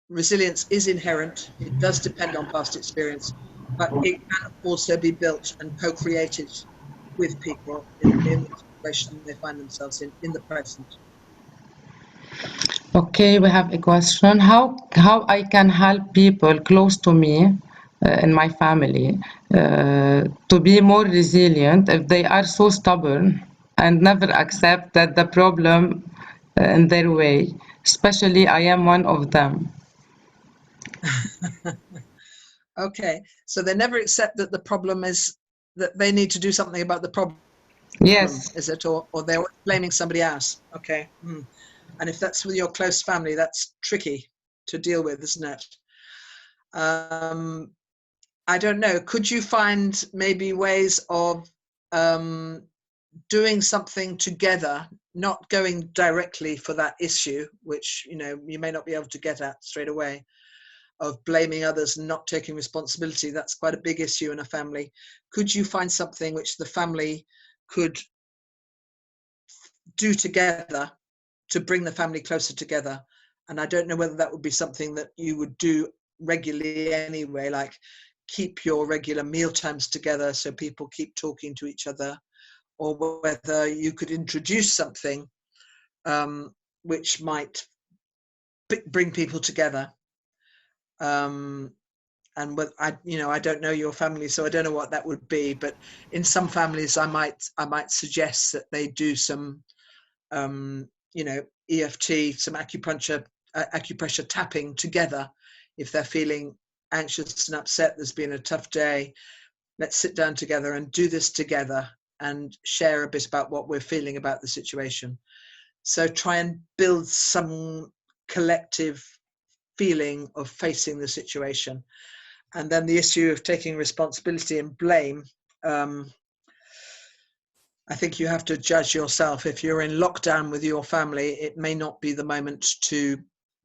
Speaker 2: resilience is inherent. It does depend on past experience, but it can also be built and co-created with people in the situation they find themselves in the present.
Speaker 1: Okay, we have a question. How I can help people close to me in my family to be more resilient if they are so stubborn and never accept that the problem in their way, especially I am one of them.
Speaker 2: Okay, so they never accept that the problem is that they need to do something about the problem.
Speaker 1: Yes.
Speaker 2: Is it, or they're blaming somebody else? Okay. And if that's with your close family, that's tricky to deal with, isn't it? I don't know. Could you find maybe ways of doing something together, not going directly for that issue, which you may not be able to get at straight away, of blaming others and not taking responsibility? That's quite a big issue in a family. Could you find something which the family could do together to bring the family closer together? And I don't know whether that would be something that you would do regularly anyway, like keep your regular meal times together so people keep talking to each other, or whether you could introduce something which might bring people together. And with I don't know your family, so I don't know what that would be. But in some families, I might suggest that they do some EFT, some acupressure tapping together. If they're feeling anxious and upset, there's been a tough day, let's sit down together and do this together and share a bit about what we're feeling about the situation. So try and build some collective feeling of facing the situation. And then the issue of taking responsibility and blame, I think you have to judge yourself. If you're in lockdown with your family, it may not be the moment to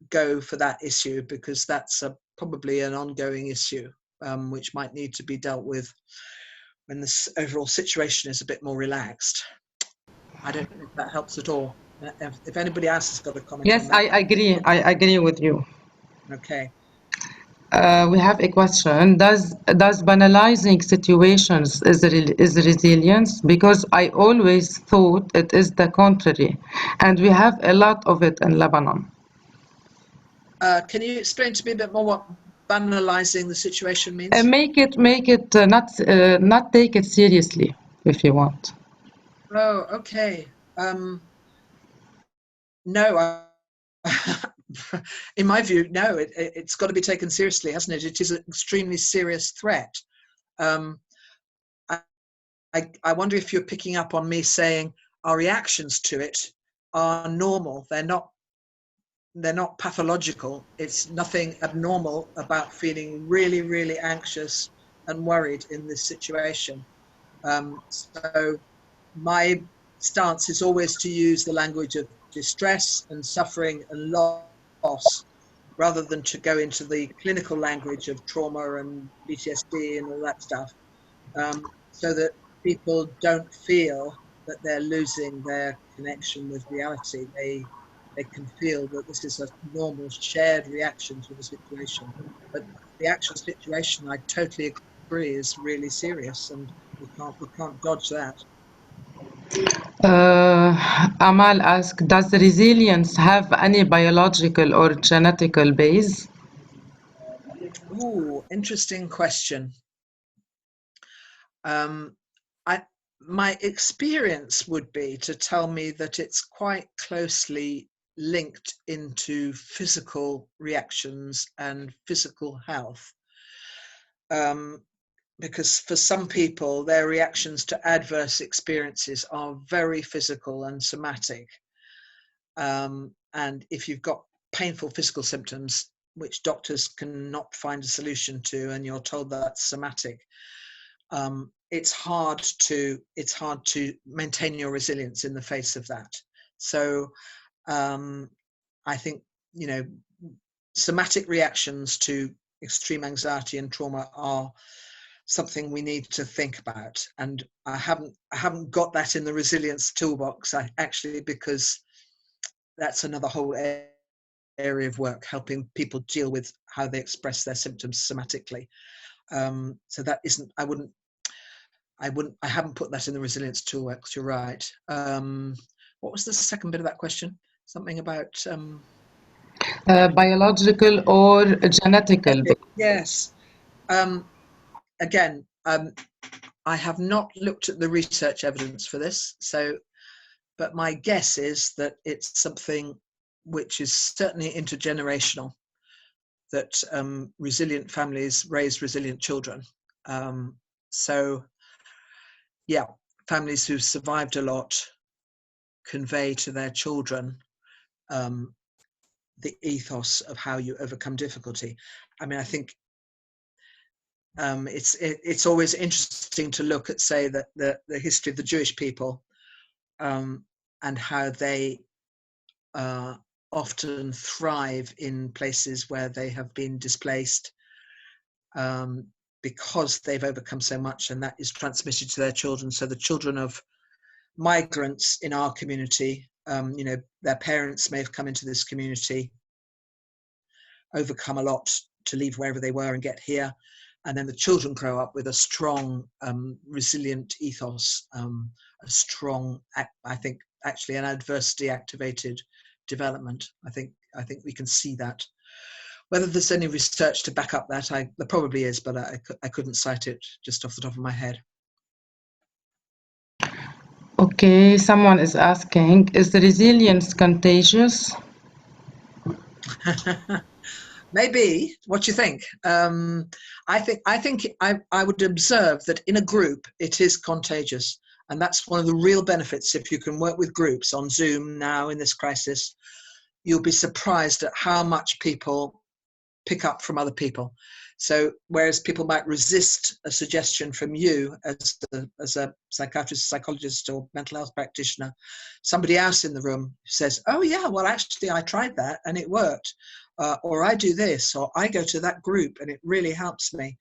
Speaker 2: go for that issue, because that's probably an ongoing issue, which might need to be dealt with when this overall situation is a bit more relaxed. I don't know if that helps at all. If anybody else has got a comment
Speaker 1: Yes,
Speaker 2: on that.
Speaker 1: I agree with you.
Speaker 2: Okay.
Speaker 1: We have a question. Does banalizing situations is resilience? Because I always thought it is the contrary, and we have a lot of it in Lebanon.
Speaker 2: Can you explain to me a bit more what banalizing the situation means?
Speaker 1: Make it not take it seriously if you want.
Speaker 2: Oh, okay. No, in my view, no. It's got to be taken seriously, hasn't it? It is an extremely serious threat. I wonder if you're picking up on me saying our reactions to it are normal. They're not pathological. It's nothing abnormal about feeling really, really anxious and worried in this situation. So my stance is always to use the language of distress and suffering and loss, rather than to go into the clinical language of trauma and PTSD and all that stuff, so that people don't feel that they're losing their connection with reality. They can feel that this is a normal shared reaction to the situation. But the actual situation, I totally agree, is really serious, and we can't dodge that.
Speaker 1: Amal asked, does resilience have any biological or genetical base?
Speaker 2: Ooh, interesting question. My experience would be to tell me that it's quite closely linked into physical reactions and physical health. Because for some people, their reactions to adverse experiences are very physical and somatic. And if you've got painful physical symptoms, which doctors cannot find a solution to, and you're told that's somatic, it's hard to maintain your resilience in the face of that. So I think, you know, somatic reactions to extreme anxiety and trauma are something we need to think about. And I haven't got that in the resilience toolbox, actually, because that's another whole area of work, helping people deal with how they express their symptoms somatically. So that isn't, I haven't put that in the resilience toolbox. You're right. What was the second bit of that question? Something about
Speaker 1: biological or genetical.
Speaker 2: Yes. Again, I have not looked at the research evidence for this, but my guess is that it's something which is certainly intergenerational, that resilient families raise resilient children. So yeah, families who've survived a lot convey to their children the ethos of how you overcome difficulty. I mean, I think it's always interesting to look at, say, the history of the Jewish people, and how they often thrive in places where they have been displaced, because they've overcome so much, and that is transmitted to their children. So the children of migrants in our community, you know, their parents may have come into this community, overcome a lot to leave wherever they were and get here, and then the children grow up with a strong, resilient ethos, a strong, I think, actually an adversity activated development. I think we can see that. Whether there's any research to back up that, there probably is, but I couldn't cite it just off the top of my head.
Speaker 1: Okay, someone is asking, is the resilience contagious?
Speaker 2: Maybe. What do you think? I think I would observe that in a group it is contagious, and that's one of the real benefits. If you can work with groups on Zoom now in this crisis, you'll be surprised at how much people pick up from other people. So whereas people might resist a suggestion from you as a psychiatrist, psychologist, or mental health practitioner, somebody else in the room says, oh yeah, well actually I tried that and it worked, or I do this, or I go to that group and it really helps me.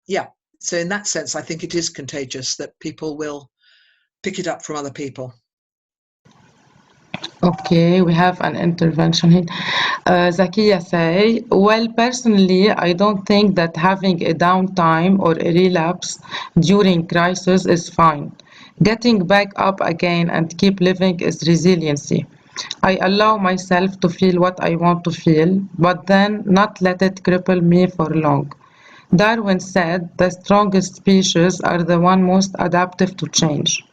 Speaker 2: Yeah, so in that sense, I think it is contagious, that people will pick it up from other people.
Speaker 1: Okay, we have an intervention here. Zakiya say, well, personally, I don't think that having a downtime or a relapse during crisis is fine. Getting back up again and keep living is resiliency. I allow myself to feel what I want to feel, but then not let it cripple me for long. Darwin said the strongest species are the one most adaptive to change.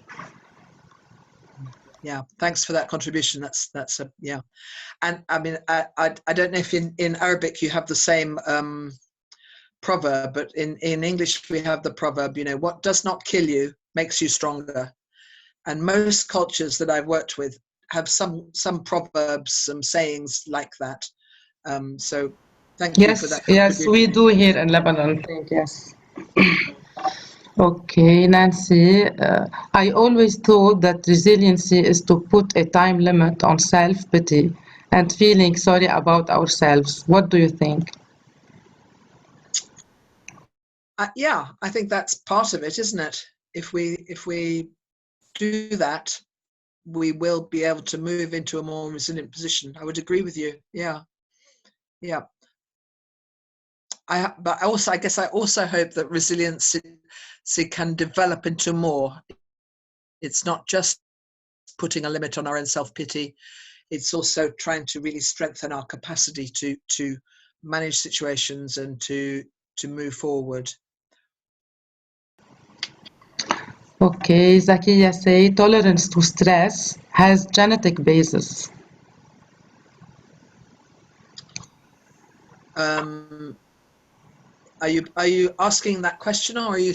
Speaker 2: Yeah, thanks for that contribution. That's a, yeah. And I mean, I don't know if in Arabic you have the same proverb, but in English we have the proverb, you know, what does not kill you makes you stronger. And most cultures that I've worked with have some proverbs, some sayings like that. So thank you for that.
Speaker 1: Yes, we do here in Lebanon. Yes. Okay, Nancy, I always thought that resiliency is to put a time limit on self-pity and feeling sorry about ourselves. What do you think?
Speaker 2: Yeah, I think that's part of it, isn't it? If we do that, we will be able to move into a more resilient position. I would agree with you. Yeah. But I guess I also hope that resiliency can develop into more. It's not just putting a limit on our own self-pity. It's also trying to really strengthen our capacity to manage situations and to move forward.
Speaker 1: Okay, Zakiya say tolerance to stress has genetic basis.
Speaker 2: Are you asking that question, or are you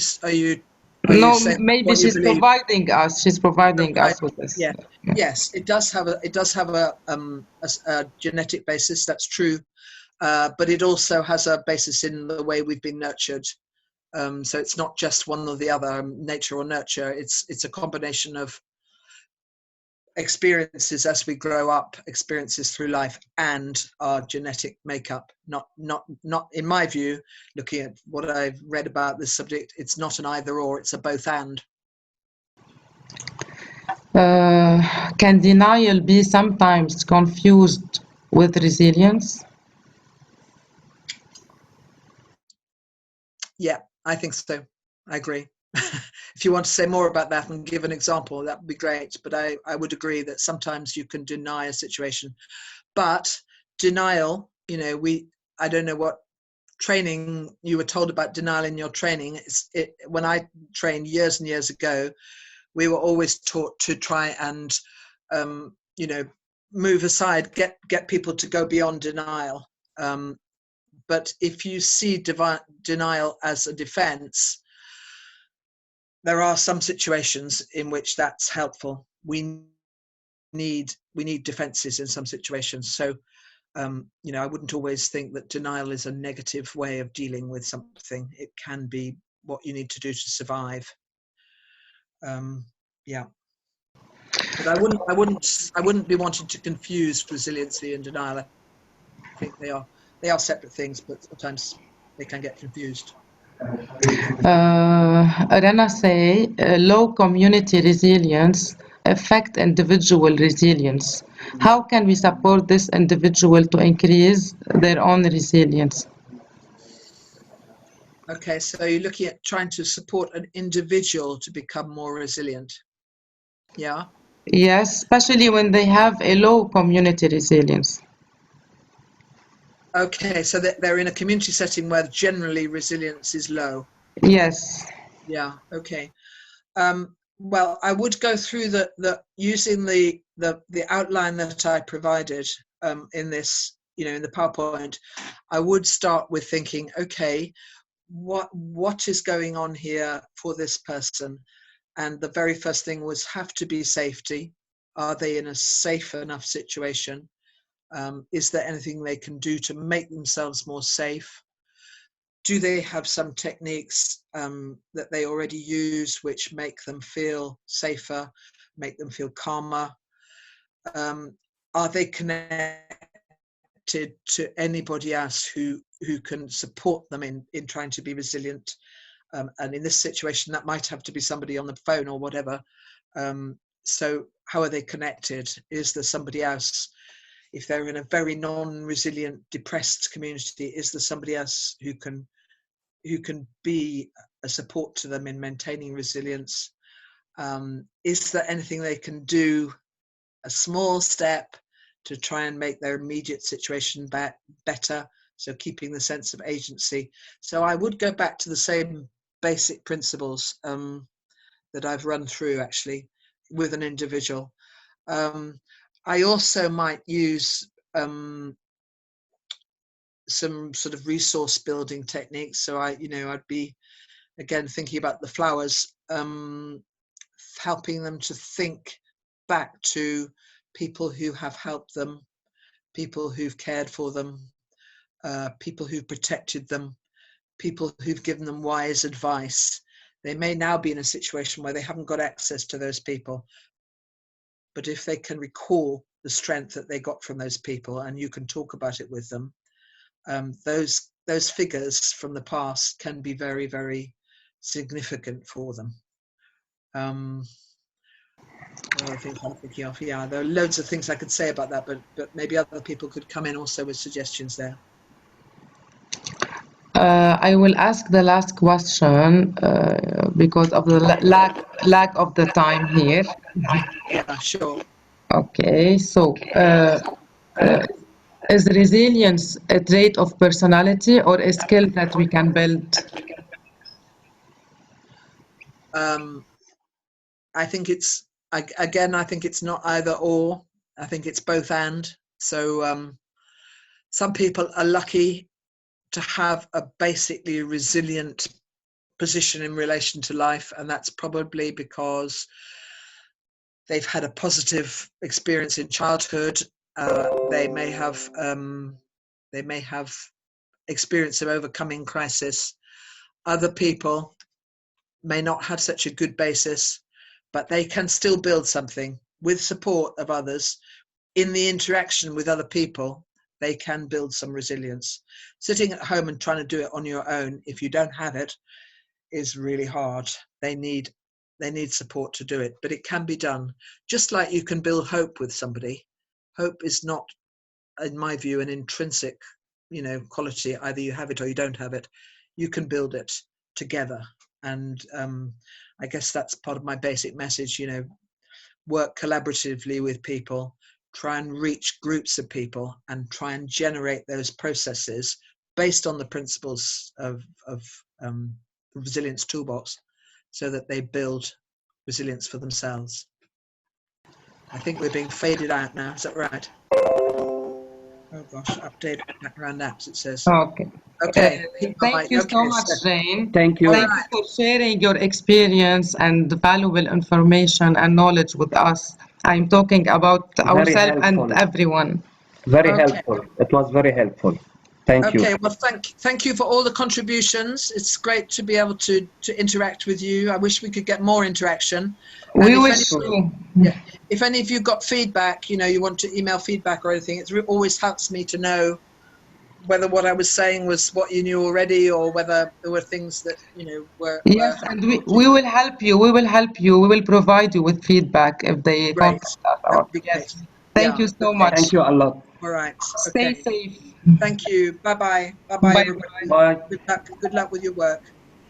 Speaker 1: No,
Speaker 2: saying
Speaker 1: maybe
Speaker 2: what you
Speaker 1: she's
Speaker 2: believe?
Speaker 1: providing us. She's providing us with this.
Speaker 2: Yeah. Yes, it does have a genetic basis. That's true, but it also has a basis in the way we've been nurtured. So it's not just one or the other, nature or nurture. It's a combination of experiences as we grow up, experiences through life, and our genetic makeup. Not in my view, looking at what I've read about this subject, it's not an either or, it's a both and.
Speaker 1: Can denial be sometimes confused with resilience?
Speaker 2: Yeah, I think so. I agree. If you want to say more about that and give an example, that would be great. But I would agree that sometimes you can deny a situation. But denial, I don't know what training you were told about denial in your training. When I trained years and years ago, we were always taught to try and, move aside, get people to go beyond denial. But if you see denial as a defense, there are some situations in which that's helpful. We need defenses in some situations. So, I wouldn't always think that denial is a negative way of dealing with something. It can be what you need to do to survive. Yeah. But I wouldn't be wanting to confuse resiliency and denial. I think they are separate things, but sometimes they can get confused.
Speaker 1: Rena say low community resilience affect individual resilience. How can we support this individual to increase their own resilience?
Speaker 2: Okay, so you're looking at trying to support an individual to become more resilient. Yeah.
Speaker 1: Yes, especially when they have a low community resilience.
Speaker 2: Okay, so they're in a community setting where generally resilience is low.
Speaker 1: Yes.
Speaker 2: Yeah. Okay. Well, I would go through the using the outline that I provided in this, in the PowerPoint. I would start with thinking, okay, what is going on here for this person? And the very first thing was have to be safety. Are they in a safe enough situation? Is there anything they can do to make themselves more safe? Do they have some techniques that they already use which make them feel safer, make them feel calmer? Are they connected to anybody else who can support them in trying to be resilient? And in this situation, that might have to be somebody on the phone or whatever. So how are they connected? Is there somebody else? If they're in a very non-resilient, depressed community, is there somebody else who can be a support to them in maintaining resilience? Is there anything they can do, a small step, to try and make their immediate situation better? So keeping the sense of agency. So I would go back to the same basic principles that I've run through actually with an individual. I also might use some sort of resource building techniques. So I'd be again thinking about the flowers, helping them to think back to people who have helped them, people who've cared for them, people who've protected them, people who've given them wise advice. They may now be in a situation where they haven't got access to those people, but if they can recall the strength that they got from those people and you can talk about it with them, those figures from the past can be very, very significant for them. I think I'm thinking of, yeah, there are loads of things I could say about that, but maybe other people could come in also with suggestions there.
Speaker 1: I will ask the last question because of the lack of the time here.
Speaker 2: Yeah, sure.
Speaker 1: Okay, so is resilience a trait of personality or a skill that we can build?
Speaker 2: I think it's, again, I think it's not either or. I think it's both and. So some people are lucky to have a basically resilient position in relation to life, and that's probably because they've had a positive experience in childhood. They may have experience of overcoming crisis. other people may not have such a good basis, but they can still build something with support of others. In the interaction with other people, they can build some resilience. Sitting at home and trying to do it on your own, if you don't have it, is really hard. They need support to do it, but it can be done. Just like you can build hope with somebody. Hope is not, in my view, an intrinsic, quality. Either you have it or you don't have it. You can build it together. And I guess that's part of my basic message, work collaboratively with people, try and reach groups of people and try and generate those processes based on the principles of Resilience Toolbox so that they build resilience for themselves. I think we're being faded out now. Is that right? Oh gosh, update background apps, it says.
Speaker 1: Okay.
Speaker 2: Okay.
Speaker 1: Thank you so much, Jane.
Speaker 3: Thank you.
Speaker 1: Thank you for sharing your experience and valuable information and knowledge with us. I'm talking about ourselves and
Speaker 3: helpful.
Speaker 1: everyone.
Speaker 3: Very
Speaker 2: Okay.
Speaker 3: helpful. It was very helpful. Thank you.
Speaker 2: Okay, well, thank you for all the contributions. It's great to be able to interact with you. I wish we could get more interaction.
Speaker 1: We wish you.
Speaker 2: If any of you got feedback, you want to email feedback or anything, it always helps me to know whether what I was saying was what you knew already or whether there were things that, were...
Speaker 1: Yes, and we will help you. We will help you. We will provide you with feedback if they
Speaker 2: Great.
Speaker 1: contact us.
Speaker 2: That would be
Speaker 1: Yes.
Speaker 2: great.
Speaker 1: Thank you so much.
Speaker 3: Thank you a lot.
Speaker 2: All right.
Speaker 1: Stay
Speaker 2: Okay.
Speaker 1: safe.
Speaker 2: Thank you. Bye-bye. Bye-bye,
Speaker 1: Bye-bye.
Speaker 2: everybody.
Speaker 3: Bye.
Speaker 2: Good luck with your work.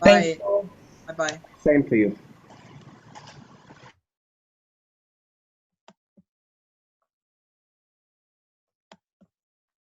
Speaker 1: Thank
Speaker 2: Bye.
Speaker 1: you.
Speaker 2: Bye-bye.
Speaker 3: Same to you.